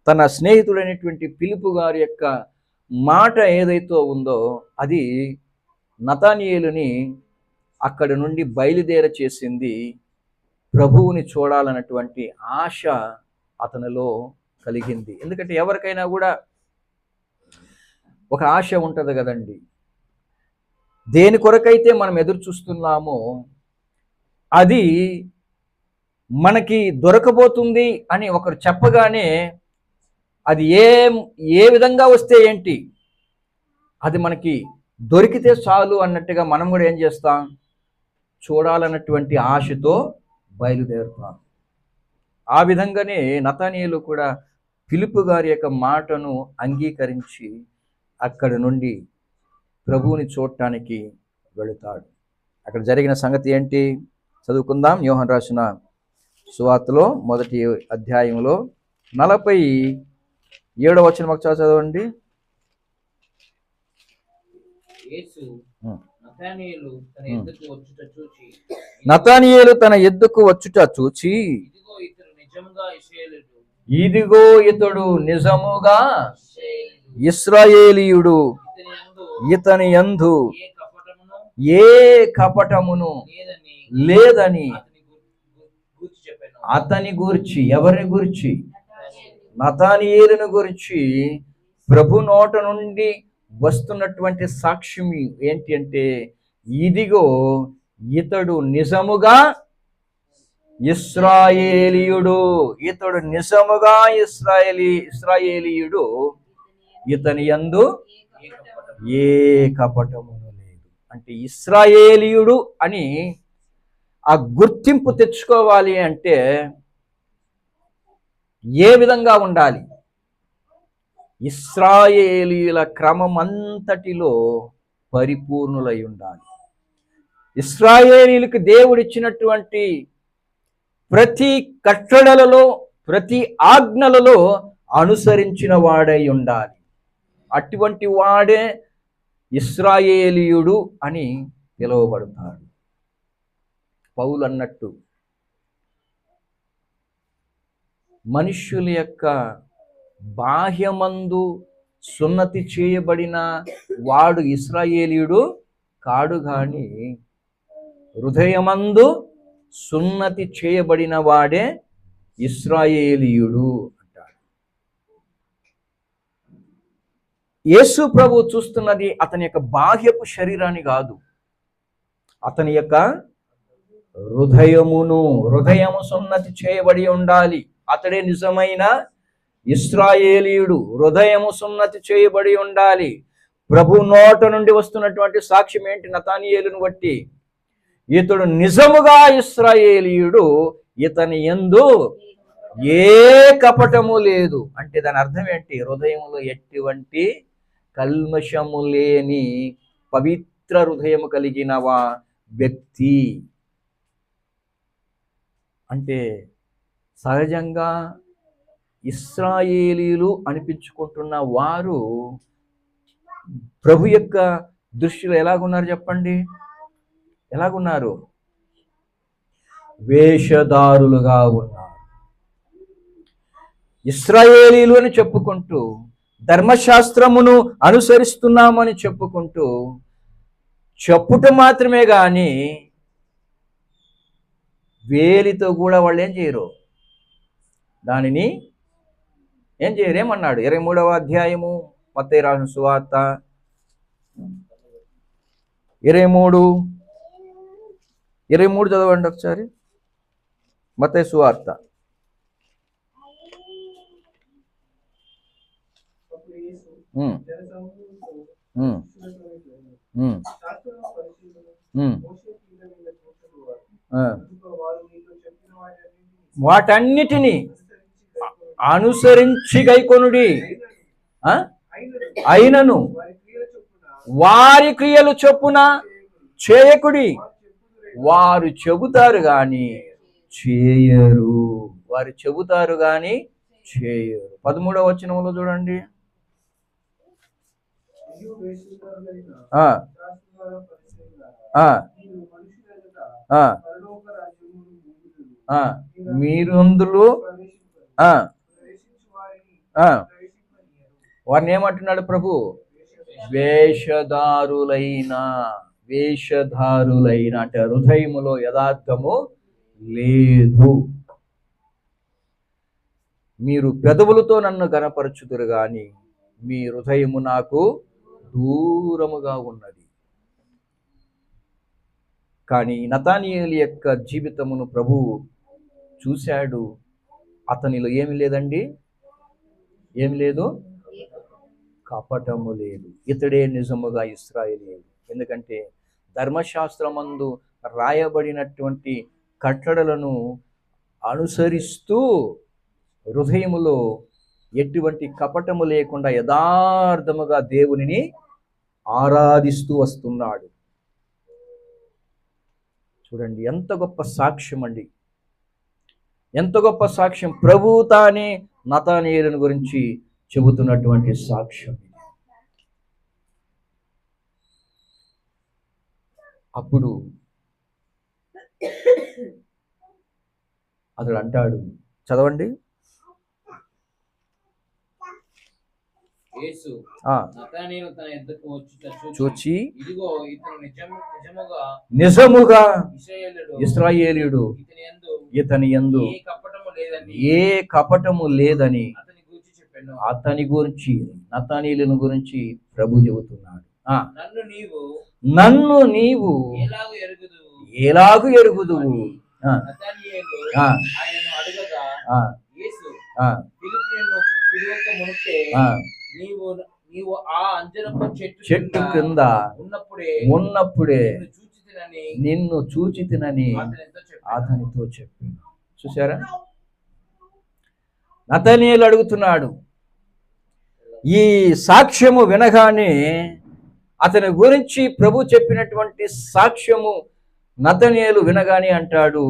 A: తన స్నేహితుడైనటువంటి ఫిలిప్పు గారి యొక్క మాట ఏదైతే ఉందో అది నతనయేలుని అక్కడి నుండి బయలుదేర చేసింది. ప్రభువుని చూడాలన్నటువంటి ఆశ అతనిలో కలిగింది. ఎందుకంటే ఎవరికైనా కూడా ఒక ఆశ ఉంటుంది కదండి. దేని కొరకైతే మనం ఎదురు చూస్తున్నామో అది మనకి దొరకబోతుంది అని ఒకరు చెప్పగానే అది ఏ విధంగా వస్తే ఏంటి, అది మనకి దొరికితే చాలు అన్నట్టుగా మనం కూడా ఏం చేస్తాం, చూడాలన్నటువంటి ఆశతో బయలుదేరుతాం. ఆ విధంగానే నతనయేలు కూడా ఫిలిప్పు గారి యొక్క మాటను అంగీకరించి అక్కడి నుండి ప్రభువుని చూడటానికి వెళుతాడు. అక్కడ జరిగిన సంగతి ఏంటి చదువుకుందాం. యోహాను రాసిన సువార్తలో 1వ అధ్యాయంలో 47వ వచనం ఒకసారి చదవండి. నతనయేలు తన ఎద్దుకు వచ్చుట చూచి ఇదిగో ఇతడు నిజముగా ఇశ్రాయేలీయుడు, ఇతని యందు ఏ కపటమును లేదని అతని గూర్చి, ఎవరిని గూర్చి, నతనయేలును గురించి ప్రభు నోట నుండి వస్తున్నటువంటి సాక్ష్యం ఏంటి అంటే, ఇదిగో ఇతడు నిజముగా ఇశ్రాయేలీయుడు, ఇతడు నిజముగా ఇశ్రాయేలీయుడు, ఇతని యందు ఏ కపటమును లేదు. అంటే ఇశ్రాయేలీయుడు అని ఆ గుర్తింపు తెచ్చుకోవాలి అంటే ఏ విధంగా ఉండాలి? ఇశ్రాయేలీయుల క్రమం అంతటిలో పరిపూర్ణులై ఉండాలి. ఇశ్రాయేలీయులకు దేవుడిచ్చినటువంటి ప్రతి కట్టడలలో, ప్రతి ఆజ్ఞలలో అనుసరించిన వాడై ఉండాలి. అటువంటి వాడే ఇశ్రాయేలీయుడు అని పిలువబడతాడు. పౌలు అన్నట్టు మనుష్యుల యొక్క బాహ్యమందు సున్నతి చేయబడిన వాడు ఇశ్రాయేలీయుడు కాడు, కానీ హృదయమందు సున్నతి చేయబడిన వాడే ఇశ్రాయేలీయుడు అంటాడు. యేసు ప్రభు చూస్తున్నది అతని యొక్క బాహ్యపు శరీరాన్ని కాదు, అతని యొక్క హృదయము సున్నతి చేయబడి ఉండాలి. అతడే నిజమైన ఇశ్రాయేలీయుడు. హృదయము సున్నతి చేయబడి ఉండాలి. ప్రభు నోట నుండి వస్తున్నటువంటి సాక్ష్యం ఏంటి? నతనయేలును బట్టి ఇతడు నిజముగా ఇశ్రాయేలీయుడు, ఇతని యందు ఏ కపటము లేదు. అంటే దాని అర్థం ఏంటి? హృదయములో ఎటువంటి కల్మషము లేని పవిత్ర హృదయము కలిగిన వ్యక్తి. అంటే సహజంగా ఇశ్రాయేలీయులు అనిపించుకుంటున్న వారు ప్రభు యొక్క దృష్టిలో ఎలాగున్నారు చెప్పండి? ఎలాగున్నారు? వేషధారులుగా ఉన్నారు. ఇశ్రాయేలీయులు అని చెప్పుకుంటూ, ధర్మశాస్త్రమును అనుసరిస్తున్నామని చెప్పుకుంటూ చెప్పుట మాత్రమే కానీ వేలితో కూడా వాళ్ళు ఏం చేయరు, దానిని ఏం చేయరు. ఏమన్నాడు? 23వ అధ్యాయము మత్తయి రాసిన సువార్త 23 చదవండి ఒకసారి. మత్తయి సువార్త 23. వాటన్నిటినీ అనుసరించి గైకొనుడి, అయినను వారి క్రియలు చొప్పున చేయకుడి, వారు చెబుతారు గాని చేయరు. వారు చెబుతారు గాని చేయరు. 13వ వచనంలో చూడండి.
B: మరియు వేషధారులైన
A: ఆ
B: శాస్త్రులారా, పరిసయ్యులారా,
A: ఆ
B: మీరు మనుషుల ఎదుట
A: ఆ
B: పరలోక రాజ్యమును పొందుదురు.
A: ఆ మీరు అందులో
B: ప్రవేశింపరు.
A: ఆ
B: ప్రవేశించు వారిని
A: ఆ
B: ప్రవేశింపనీయరు.
A: వారిని ఏమంటున్నాడు ప్రభు? వేషధారులైన అంటే హృదయములో యథార్థము లేదు. మీరు పెదవులతో నన్ను గనపరచుదురు గాని మీ హృదయము నాకు దూరముగా ఉన్నది. కానీ నతానీయేలు యొక్క జీవితమును ప్రభువు చూశాడు. అతనిలో ఏమి లేదండి? ఏమి లేదు? కపటము లేదు. ఇతడే నిజముగా ఇశ్రాయేలీయుడు. ఎందుకంటే ధర్మశాస్త్రమందు రాయబడినటువంటి కట్టడలను అనుసరిస్తూ హృదయములో ఎటువంటి కపటము లేకుండా యథార్థముగా దేవునిని ఆరాధిస్తూ వస్తున్నాడు. చూడండి ఎంత గొప్ప సాక్ష్యం అండి, ఎంత గొప్ప సాక్ష్యం. ప్రభువు తానే నతానీయేలును గురించి చెబుతున్నటువంటి సాక్ష్యం. అప్పుడు అతడు అంటాడు, చదవండి.
C: యేసు నతానీయేలు తన యొద్దకు వచ్చుట
A: చూచి,
C: ఇదిగో ఇతను
A: నిజముగా
C: ఇశ్రాయేలీయుడు,
A: ఇతని యందు ఏ కపటము లేదని అతని గురించి నతానీయేలును గురించి ప్రభు చెబుతున్నాడు. నన్ను నీవు ఎలాగు ఎరుగుదువు?
C: నతానీయేలు ఆయనను అడగగా, యేసు పిలువక మునుపే నీవు ఆ అంజరపు
A: చెట్టు కింద ఉన్నప్పుడే నిన్ను చూచితినని అతనితో చెప్పింది. చూసారా? నతానీయేలు అడుగుతున్నాడు. ఈ సాక్ష్యము వినగానే అతని గురించి ప్రభు చెప్పినటువంటి సాక్ష్యము నతానీయేలు వినగానే అంటాడు,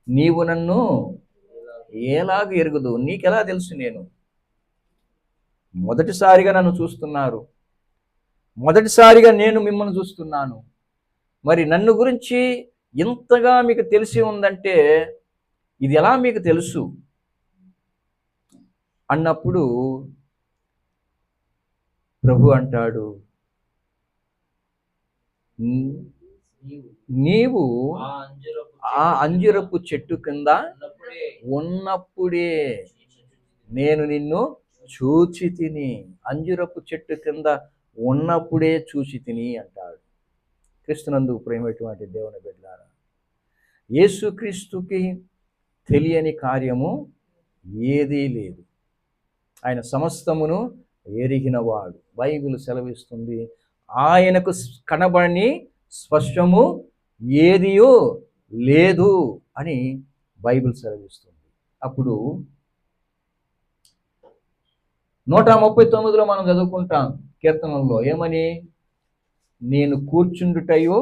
A: నీవు నన్ను ఎలాగ ఎరుగుదు? నీకెలా తెలుసు? నేను మొదటిసారిగా నన్ను చూస్తున్నారు, మొదటిసారిగా నేను మిమ్మల్ని చూస్తున్నాను. మరి నన్ను గురించి ఇంతగా మీకు తెలిసి ఉందంటే ఇది ఎలా మీకు తెలుసు అన్నప్పుడు ప్రభు అంటాడు, నీవు ఆ అంజరపు చెట్టు కింద ఉన్నప్పుడే నేను నిన్ను చూచి తిని. అంజరపు చెట్టు కింద ఉన్నప్పుడే చూచి తిని అంటాడు. క్రీస్తునందు ప్రేమటువంటి దేవుని బిడ్డలారా, యేసుక్రీస్తుకి తెలియని కార్యము ఏదీ లేదు. ఆయన సమస్తమును ఎరిగినవాడు. బైబిల్ సెలవిస్తుంది, ఆయనకు కనబడని స్పష్టము ఏదియో లేదు అని బైబిల్ సెలవిస్తుంది. అప్పుడు 139లో మనం చదువుకుంటాం కీర్తనల్లో ఏమని? నేను కూర్చుండుటయో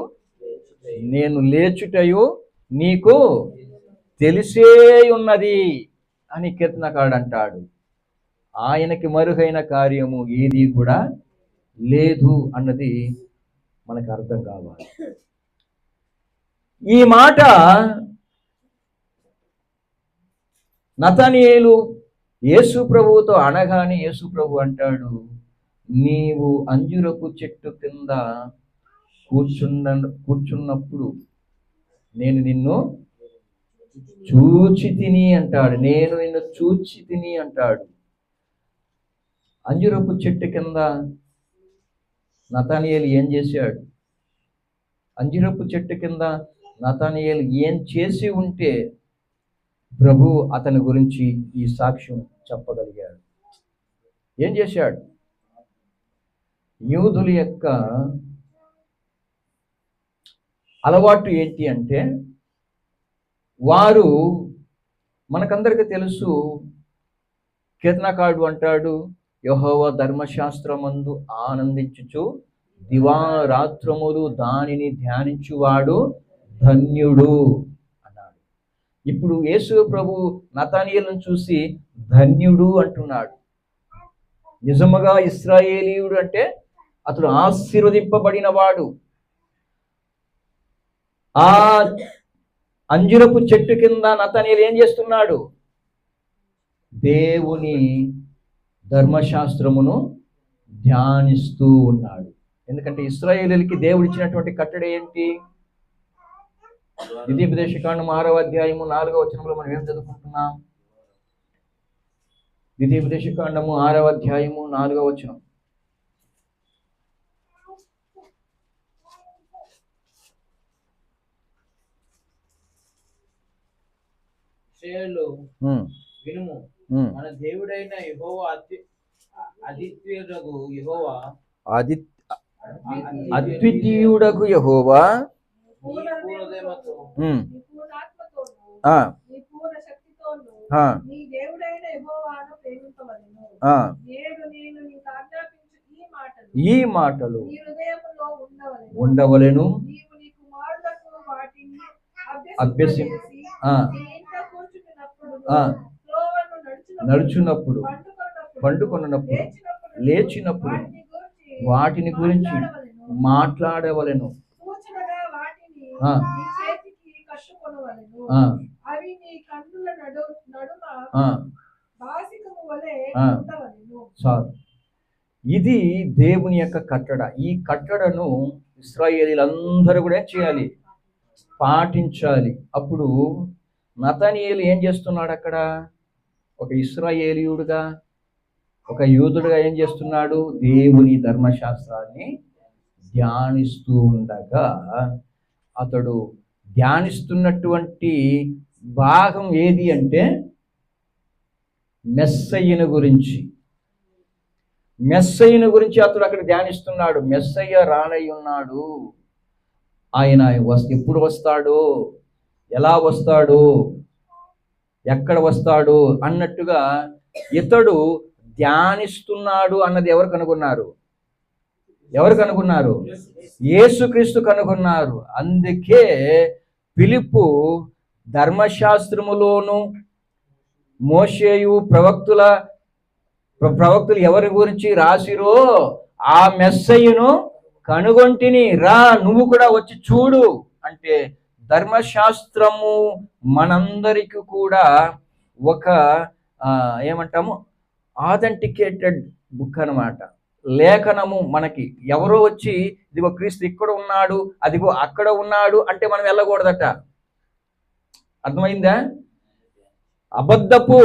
A: నేను లేచుటయో నీకు తెలిసే ఉన్నది అని కీర్తనకారుడు అంటాడు. ఆయనకి మరుగైన కార్యము ఏది కూడా లేదు అన్నది మనకు అర్థం కావాలి. ఈ మాట నతానీయేలు యేసు ప్రభువుతో అనగానే యేసు ప్రభు అంటాడు, నీవు అంజురపు చెట్టు కింద కూర్చున్నప్పుడు నేను నిన్ను చూచి తిని అంటాడు. నేను నిన్ను చూచి తిని అంటాడు. అంజురపు చెట్టు కింద నతానీయేలు ఏం చేశాడు? అంజురపు చెట్టు కింద నతానీయేలు ఏం చేసి ఉంటే ప్రభు అతని గురించి ఈ సాక్ష్యం చెప్పగలిగాడు? ఏం చేశాడు? యూదుల యొక్క అలవాటు ఏంటి అంటే, వారు మనకందరికీ తెలుసు, కీర్తనకారుడు అంటాడు, యెహోవా ధర్మశాస్త్రమందు ఆనందించుచు దివారాత్రములు దానిని ధ్యానించువాడు ధన్యుడు అన్నాడు. ఇప్పుడు యేసు ప్రభు నతనయేలును చూసి ధన్యుడు అంటున్నాడు. నిజముగా ఇశ్రాయేలీయుడు అంటే అతడు ఆశీర్వదింపబడిన వాడు. ఆ అంజురపు చెట్టు కింద నతనయేలు ఏం చేస్తున్నాడు? దేవుని ధర్మశాస్త్రమును ధ్యానిస్తూ ఉన్నాడు. ఎందుకంటే ఇశ్రాయేలీయులకి దేవుడు ఇచ్చినటువంటి కట్టడ ఏంటి? ద్వితీయోపదేశకాండం 6వ అధ్యాయము 4వ వచనంలో మనం ఏం చదువుకుంటున్నాం? ద్వితీయోపదేశకాండము 6వ అధ్యాయము 4వ వచనం.
C: వినుము, మన దేవుడైన యెహోవా
A: అద్వితీయుడగు యెహోవా ఈ మాటలు ఉండవలెను. నడుచున్నప్పుడు, పండుకొన్నప్పుడు, లేచినప్పుడు వాటిని గురించి మాట్లాడవలెను. చాలు. ఇది దేవుని యొక్క కట్టడ. ఈ కట్టడను ఇశ్రాయేలీలందరూ కూడా చేయాలి, పాటించాలి. అప్పుడు నతనయేలు ఏం చేస్తున్నాడు? అక్కడ ఒక ఇశ్రాయేలీయుడుగా, ఒక యూదుడుగా ఏం చేస్తున్నాడు? దేవుని ధర్మశాస్త్రాన్ని ధ్యానిస్తూ ఉండగా అతడు ధ్యానిస్తున్నటువంటి భాగం ఏది అంటే మెస్సయ్యను గురించి. మెస్సయ్యను గురించి అతడు అక్కడ ధ్యానిస్తున్నాడు. మెస్సయ్య రానయ్యున్నాడు, ఆయన ఎప్పుడు వస్తాడో, ఎలా వస్తాడో, ఎక్కడ వస్తాడో అన్నట్టుగా ఇతడు ధ్యానిస్తున్నాడు అన్నది ఎవరు కనుగొన్నారు? యేసుక్రీస్తు కనుగొన్నారు. అందుకే ఫిలిప్పు ధర్మశాస్త్రములోను మోషేయు ప్రవక్తులు ఎవరి గురించి రాసిరో ఆ మెస్సయ్యను కనుగొంటిని, రా నువ్వు కూడా వచ్చి చూడు అంటే ధర్మశాస్త్రము మనందరికీ కూడా ఒక ఏమంటాము ఆథెంటికేటెడ్ బుక్ అన్నమాట. లేఖనము మనకి ఎవరో వచ్చి ఇదిగో క్రీస్తు ఇక్కడ ఉన్నాడు, అదిగో అక్కడ ఉన్నాడు అంటే మనం వెళ్ళకూడదట. అర్థమైందా? అబద్ధపు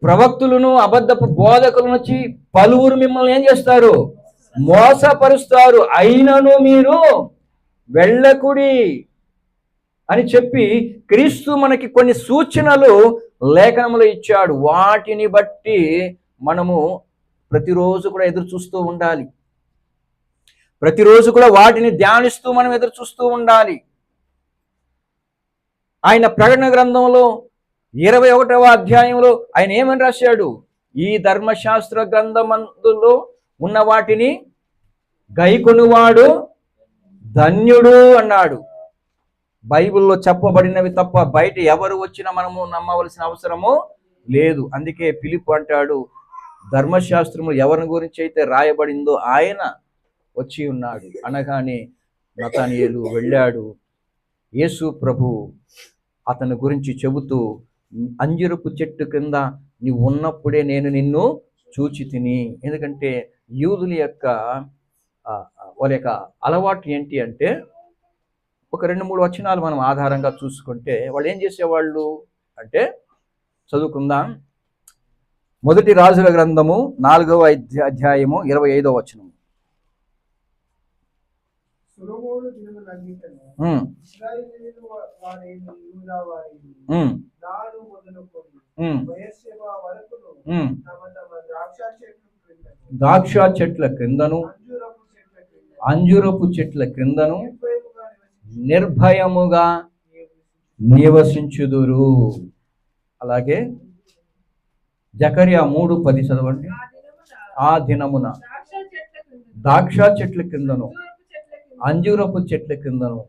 A: ప్రవక్తులను, అబద్ధపు బోధకులను వచ్చి పలువురు మిమ్మల్ని ఏం చేస్తారు? మోసపరుస్తారు. అయినను మీరు వెళ్ళకుడి అని చెప్పి క్రీస్తు మనకి కొన్ని సూచనలు లేఖనములో ఇచ్చాడు. వాటిని బట్టి మనము ప్రతిరోజు కూడా ఎదురు చూస్తూ ఉండాలి. ప్రతిరోజు కూడా వాటిని ధ్యానిస్తూ మనం ఎదురు చూస్తూ ఉండాలి. ఆయన ప్రకటన గ్రంథంలో 21వ అధ్యాయంలో ఆయన ఏమని రాశాడు? ఈ ధర్మశాస్త్ర గ్రంథమందులో ఉన్న వాటిని గైకొనువాడు ధన్యుడు అన్నాడు. బైబిల్లో చెప్పబడినవి తప్ప బయట ఎవరు వచ్చినా మనము నమ్మవలసిన అవసరము లేదు. అందుకే ఫిలిప్పు అంటాడు, ధర్మశాస్త్రము ఎవరిని గురించి అయితే రాయబడిందో ఆయన వచ్చి ఉన్నాడు అనగానే నతనయేలు వెళ్ళాడు. యేసు ప్రభు అతని గురించి చెబుతూ, అంజురపు చెట్టు కింద నీవు ఉన్నప్పుడే నేను నిన్ను చూచి తిని. ఎందుకంటే యూదుల యొక్క వాళ్ళ యొక్క అలవాటు ఏంటి అంటే, ఒక 2-3 వచనాలు మనం ఆధారంగా చూసుకుంటే వాళ్ళు ఏం చేసేవాళ్ళు అంటే, చదువుకుందాం. మొదటి రాజుల గ్రంథము 4వ అధ్యాయము 25వ వచనం.
B: సొలొమోను దినములన్నిటను ఇశ్రాయేలు వారైన యూదా వారైన నాడు మొదలుకొని బెయేర్షెబా వరకును తమ తమ ద్రాక్ష చెట్ల క్రిందను అంజూరపు చెట్ల క్రిందను
A: నిర్భయముగా నివసించుదురు. అలాగే జకర్యా 3:10 చదవండి. ఆ దినమున ద్రాక్ష చెట్ల కిందను అంజూరపు చెట్ల కిందను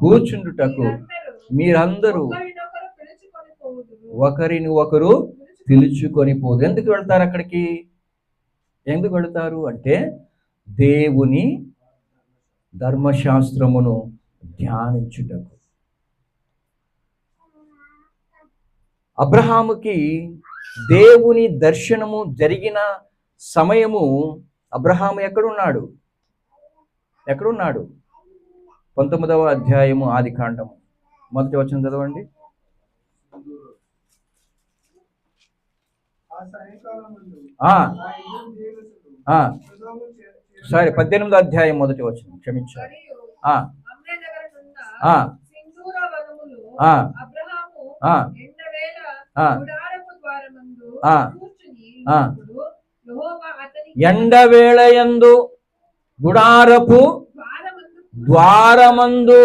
A: కూర్చుండుటకు మీరందరూ ఒకరిని ఒకరు పిలుచుకొని పోదు. ఎందుకు వెళ్తారు అక్కడికి? ఎందుకు వెళ్తారు అంటే దేవుని ధర్మశాస్త్రమును ధ్యానించుటకు. అబ్రహాముకి దేవుని దర్శనము జరిగిన సమయము, అబ్రహాము ఎక్కడున్నాడు? 19వ అధ్యాయము ఆదికాండము 1వ వచనం చదవండి. సారీ, 18వ అధ్యాయం 1వ వచనం, క్షమించాలి. ఎండవేళయందు గుడారపు ద్వారమందు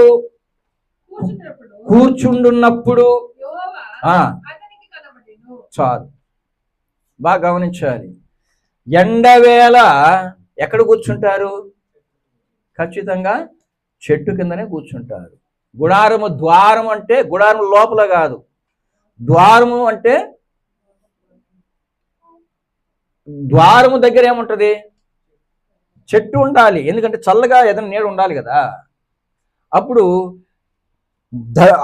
A: కూర్చుండున్నప్పుడు, చాలు, బాగా గమనించాలి. ఎండవేళ ఎక్కడ కూర్చుంటారు? ఖచ్చితంగా చెట్టు కిందనే కూర్చుంటారు. గుడారము, ద్వారం అంటే గుడారం లోపల కాదు. ద్వారము అంటే ద్వారము దగ్గర ఏముంటది? చెట్టు ఉండాలి. ఎందుకంటే చల్లగా ఏదైనా నీడ ఉండాలి కదా. అప్పుడు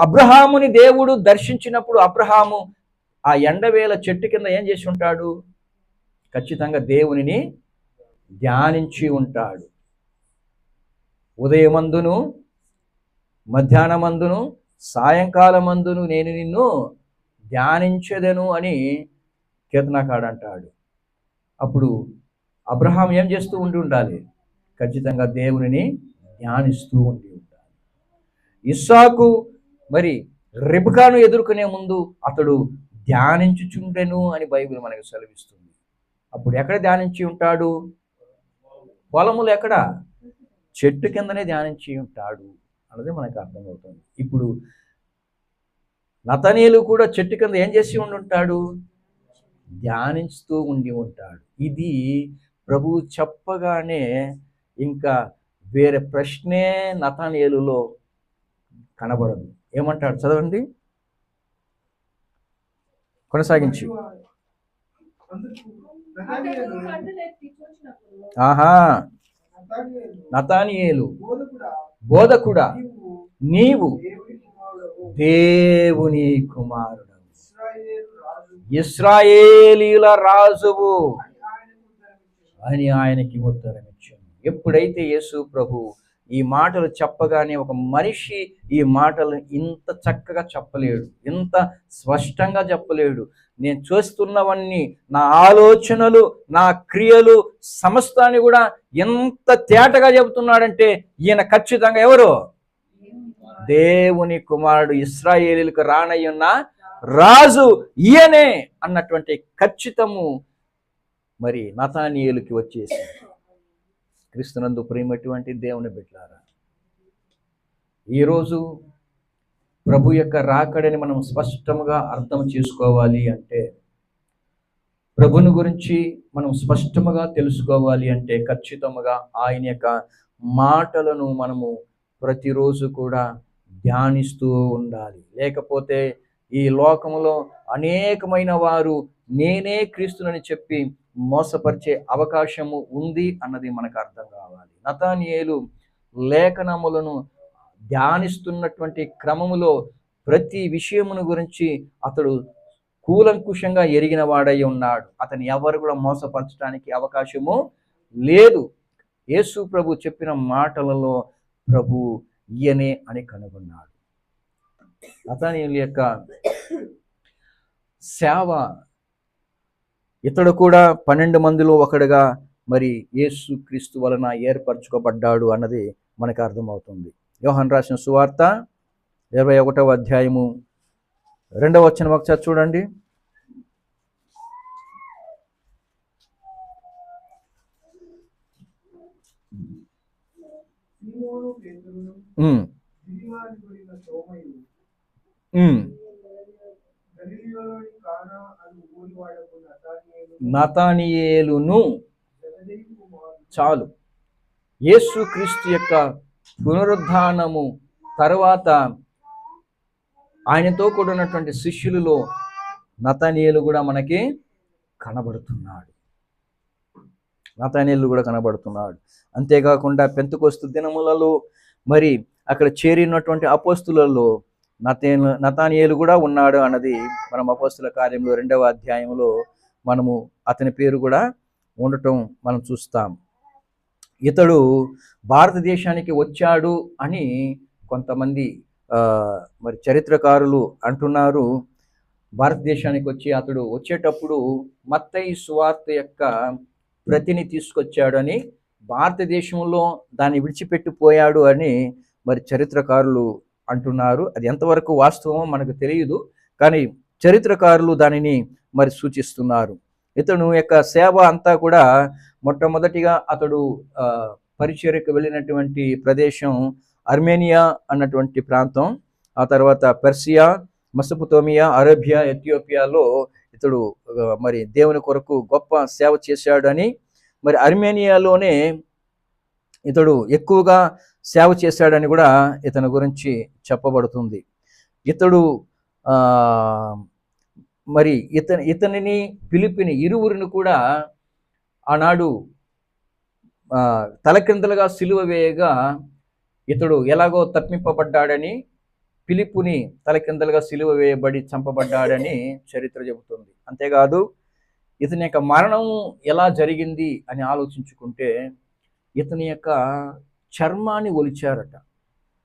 A: అబ్రహాముని దేవుడు దర్శించినప్పుడు అబ్రహాము ఆ ఎండవేళ చెట్టు కింద ఏం చేసి ఉంటాడు? ఖచ్చితంగా దేవునిని ధ్యానించి ఉంటాడు. ఉదయమందును, మధ్యాహ్నమందును, సాయంకాలమందును నేను నిన్ను ధ్యానించెదను అని కీర్తనకాడు అంటాడు. అప్పుడు అబ్రహాం ఏం చేస్తూ ఉండాలి? ఖచ్చితంగా దేవునిని ధ్యానిస్తూ ఉండాలి. ఇస్సాకు మరి రిబ్కాను ఎదుర్కొనే ముందు అతడు ధ్యానించుచుండెను అని బైబిల్ మనకు సెలవిస్తుంది. అప్పుడు ఎక్కడ ధ్యానించి ఉంటాడు? పొలములు ఎక్కడ? చెట్టు కిందనే ధ్యానించి ఉంటాడు అన్నది మనకు అర్థమవుతుంది. ఇప్పుడు నతనీలు కూడా చెట్టు కింద ఏం చేసి ఉంటాడు? ధ్యానిస్తూ ఉండి ఉంటాడు. ఇది ప్రభువు చెప్పగానే ఇంకా వేరే ప్రశ్నే నతనీయులలో కనబడదు. ఏమంటాడు చదవండి, కొనసాగించి. నతనీయేలు, బోధకుడా, నీవు దేవుని కుమారుడు, ఇశ్రాయేలీయుల రాజువు అని ఆయనకి ఉత్తరం ఇచ్చాను. ఎప్పుడైతే యేసు ప్రభు ఈ మాటలు చెప్పగానే, ఒక మనిషి ఈ మాటలు ఇంత చక్కగా చెప్పలేడు, ఇంత స్పష్టంగా చెప్పలేడు. నేను చూస్తున్నవన్నీ, నా ఆలోచనలు, నా క్రియలు, సమస్తాన్ని కూడా ఎంత తేటగా చెబుతున్నాడంటే ఈయన ఖచ్చితంగా ఎవరు? దేవుని కుమారుడు, ఇశ్రాయేలీయులకు రానయ్యున్న రాజు ఈయనే అన్నటువంటి ఖచ్చితము మరి నతనీయులకి వచ్చేసింది. క్రీస్తునందు ప్రియమైనటువంటి దేవుని బిడ్డలారా, ఈరోజు ప్రభు యొక్క రాకడని మనం స్పష్టంగా అర్థం చేసుకోవాలి అంటే, ప్రభుని గురించి మనం స్పష్టంగా తెలుసుకోవాలి అంటే ఖచ్చితంగా ఆయన యొక్క మాటలను మనము ప్రతిరోజు కూడా ధ్యానిస్తూ ఉండాలి. లేకపోతే ఈ లోకంలో అనేకమైన వారు నేనే క్రీస్తునని చెప్పి మోసపరిచే అవకాశము ఉంది అన్నది మనకు అర్థం కావాలి. నతనీయేలు లేఖనములను ధ్యానిస్తున్నటువంటి క్రమములో ప్రతి విషయమును గురించి అతడు కూలంకుషంగా ఎరిగిన వాడై ఉన్నాడు. అతను ఎవరు కూడా మోసపరచడానికి అవకాశము లేదు. యేసు ప్రభు చెప్పిన మాటలలో ప్రభు ఈయనే అని కనుగొన్నాడు. నతనీయుల యొక్క సేవ, ఇతడు కూడా 12 మందిలో ఒకడుగా మరి యేసు క్రీస్తు వలన ఏర్పరచుకోబడ్డాడు అన్నది మనకు అర్థమవుతుంది. యోహాను రాసిన సువార్త 21వ అధ్యాయము 2వ వచనం ఒకసారి చూడండి. నతనీయేలును, చాలు, యేసుక్రీస్తు యొక్క పునరుద్ధానము తర్వాత ఆయనతో కూడా ఉన్నటువంటి శిష్యులలో నతనీయులు కూడా మనకి కనబడుతున్నాడు. నతనీయులు కూడా కనబడుతున్నాడు. అంతేకాకుండా పెంతెకొస్తు దినములలో మరి అక్కడ చేరినటువంటి అపోస్తులలో నతనీయులు కూడా ఉన్నాడు అన్నది మనం అపోస్తుల కార్యంలో 2వ అధ్యాయంలో మనము అతని పేరు కూడా ఉండటం మనం చూస్తాం. ఇతడు భారతదేశానికి వచ్చాడు అని కొంతమంది మరి చరిత్రకారులు అంటున్నారు. భారతదేశానికి వచ్చి అతడు వచ్చేటప్పుడు మత్తయి సువార్త యొక్క ప్రతిని తీసుకొచ్చాడు అని, భారతదేశంలో దాన్ని విడిచిపెట్టిపోయాడు అని మరి చరిత్రకారులు అంటున్నారు. అది ఎంతవరకు వాస్తవమో మనకు తెలియదు, కానీ చరిత్రకారులు దానిని మరి సూచిస్తున్నారు. ఇతను యొక్క సేవ అంతా కూడా మొట్టమొదటిగా అతడు పరిచర్యకు వెళ్ళినటువంటి ప్రదేశం అర్మేనియా అన్నటువంటి ప్రాంతం, ఆ తర్వాత పెర్సియా, మెసొపొతేమియా, అరేబియా, ఎథియోపియాలో ఇతడు మరి దేవుని కొరకు గొప్ప సేవ చేశాడని, మరి అర్మేనియాలోనే ఇతడు ఎక్కువగా సేవ చేశాడని కూడా ఇతని గురించి చెప్పబడుతుంది. ఇతడు మరి ఇతనిని ఫిలిప్పిని ఇరువురిని కూడా ఆనాడు తలక్రిందులుగా సిలువ వేయగా ఇతడు ఎలాగో తప్పింపబడ్డాడని, ఫిలిప్పుని తలకిందలుగా సిలువ వేయబడి చంపబడ్డాడని చరిత్ర చెబుతుంది. అంతేకాదు ఇతని యొక్క మరణం ఎలా జరిగింది అని ఆలోచించుకుంటే, ఇతని యొక్క చర్మాన్ని ఒలిచారట.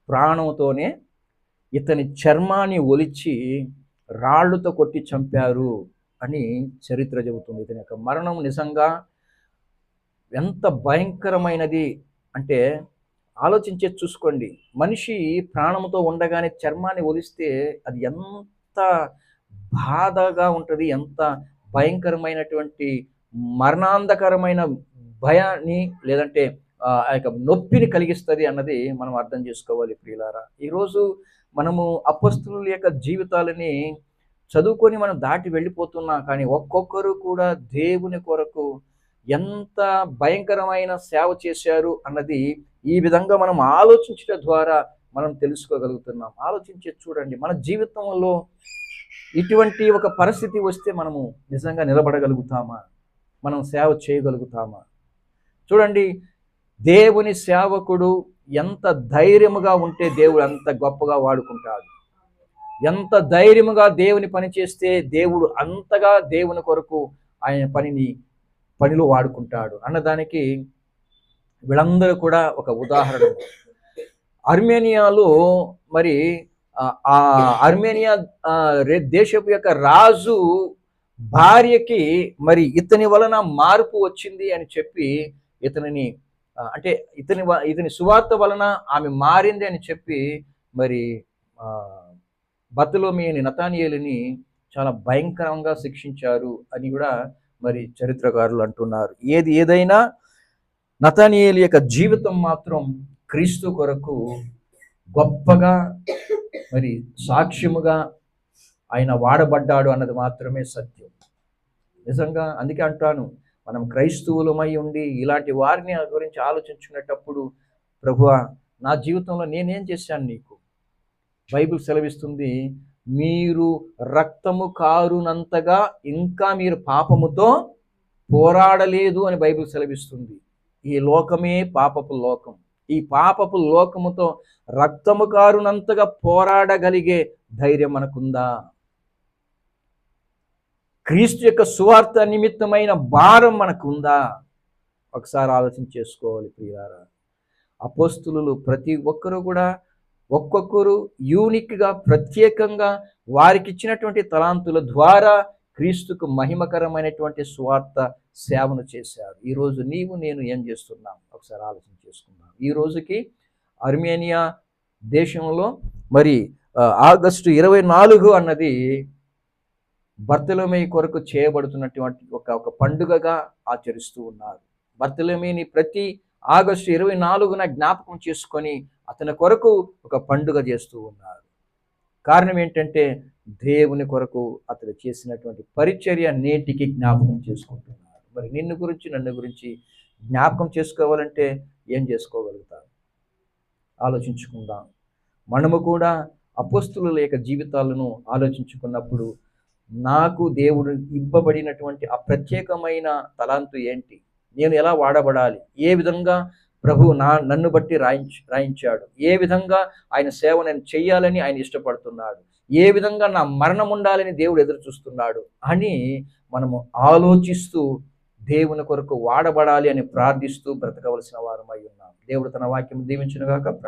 A: ప్రాణంతోనే ఇతని చర్మాన్ని ఒలిచి రాళ్లతో కొట్టి చంపారు అని చరిత్ర చెబుతుంది. ఇతని యొక్క మరణం నిజంగా ఎంత భయంకరమైనది అంటే ఆలోచించే చూసుకోండి. మనిషి ప్రాణంతో ఉండగానే చర్మాన్ని ఒలిస్తే అది ఎంత బాధగా ఉంటుంది, ఎంత భయంకరమైనటువంటి మరణాంధకరమైన భయాన్ని లేదంటే ఆ యొక్క నొప్పిని కలిగిస్తుంది అన్నది మనం అర్థం చేసుకోవాలి ప్రియులారా. ఈరోజు మనము అపొస్తలుల యొక్క జీవితాలని చదువుకొని మనం దాటి వెళ్ళిపోతున్నాం, కానీ ఒక్కొక్కరు కూడా దేవుని కొరకు ఎంత భయంకరమైన సేవ చేశారు అన్నది ఈ విధంగా మనం ఆలోచించడం ద్వారా మనం తెలుసుకోగలుగుతున్నాం. ఆలోచించి చూడండి, మన జీవితంలో ఇటువంటి ఒక పరిస్థితి వస్తే మనము నిజంగా నిలబడగలుగుతామా? మనం సేవ చేయగలుగుతామా? చూడండి, దేవుని సేవకుడు ఎంత ధైర్యముగా ఉంటే దేవుడు అంత గొప్పగా వాడుకుంటాడు. ఎంత ధైర్యముగా దేవుని పని చేస్తే దేవుడు అంతగా దేవుని కొరకు ఆయన పనిలో వాడుకుంటాడు అన్నదానికి వీళ్ళందరూ కూడా ఒక ఉదాహరణ. అర్మేనియాలో మరి ఆ అర్మేనియా దేశపు యొక్క రాజు భార్యకి మరి ఇతని వలన మార్పు వచ్చింది అని చెప్పి ఇతనిని అంటే ఇతని సువార్త వలన ఆమె మారింది అని చెప్పి మరి బర్తలోమీయుని నతానియేలుని చాలా భయంకరంగా శిక్షించారు అని కూడా మరి చరిత్రకారులు అంటున్నారు. ఏదైనా నతానియేలు యొక్క జీవితం మాత్రం క్రీస్తు కొరకు గొప్పగా మరి సాక్ష్యముగా ఆయన వాడబడ్డాడు అన్నది మాత్రమే సత్యం. నిజంగా అందుకే అంటాను, మనం క్రైస్తవులమై ఉండి ఇలాంటి వారిని గురించి ఆలోచించుకునేటప్పుడు, ప్రభువా నా జీవితంలో నేనేం చేశాను నీకు? బైబిల్ సెలవిస్తుంది, మీరు రక్తము కారునంతగా ఇంకా మీరు పాపముతో పోరాడలేదు అని బైబిల్ సెలవిస్తుంది. ఈ లోకమే పాపపు లోకం. ఈ పాపపు లోకముతో రక్తము కారునంతగా పోరాడగలిగే ధైర్యం మనకుందా? క్రీస్తు యొక్క సువార్త నిమిత్తమైన భారం మనకుందా? ఒకసారి ఆలోచన చేసుకోవాలి ప్రియులారా. అపోస్తులు ప్రతి ఒక్కరు కూడా ఒక్కొక్కరు యూనిక్గా ప్రత్యేకంగా వారికి ఇచ్చినటువంటి తలాంతుల ద్వారా క్రీస్తుకు మహిమకరమైనటువంటి సువార్త సేవను చేశారు. ఈరోజు నీవు నేను ఏం చేస్తున్నాం ఒకసారి ఆలోచన చేసుకుందాం. ఈ రోజుకి అర్మేనియా దేశంలో మరి ఆగస్టు 24 అన్నది బర్తలోమేయి కొరకు చేయబడుతున్నటువంటి ఒక పండుగగా ఆచరిస్తూ ఉన్నారు. బర్తలోమేయిని ప్రతి ఆగస్టు 24న జ్ఞాపకం చేసుకొని అతని కొరకు ఒక పండుగ చేస్తూ ఉన్నారు. కారణం ఏంటంటే దేవుని కొరకు అతడు చేసినటువంటి పరిచర్య నేటికి జ్ఞాపకం చేసుకుంటున్నారు. మరి నిన్ను గురించి నన్ను గురించి జ్ఞాపకం చేసుకోవాలంటే ఏం చేసుకోగలుగుతారు? ఆలోచించుకుందాం. మనము కూడా అపోస్తుల యొక్క జీవితాలను ఆలోచించుకున్నప్పుడు నాకు దేవుడు ఇవ్వబడినటువంటి ఆ ప్రత్యేకమైన తలాంతు ఏంటి? నేను ఎలా వాడబడాలి? ఏ విధంగా ప్రభు నన్ను బట్టి రాయించాడు? ఏ విధంగా ఆయన సేవ నేను చెయ్యాలని ఆయన ఇష్టపడుతున్నాడు? ఏ విధంగా నా మరణం ఉండాలని దేవుడు ఎదురు చూస్తున్నాడు అని మనము ఆలోచిస్తూ దేవుని కొరకు వాడబడాలి అని ప్రార్థిస్తూ బ్రతకవలసిన వారమై ఉన్నాం. దేవుడు తన వాక్యం దీవించునుగాక.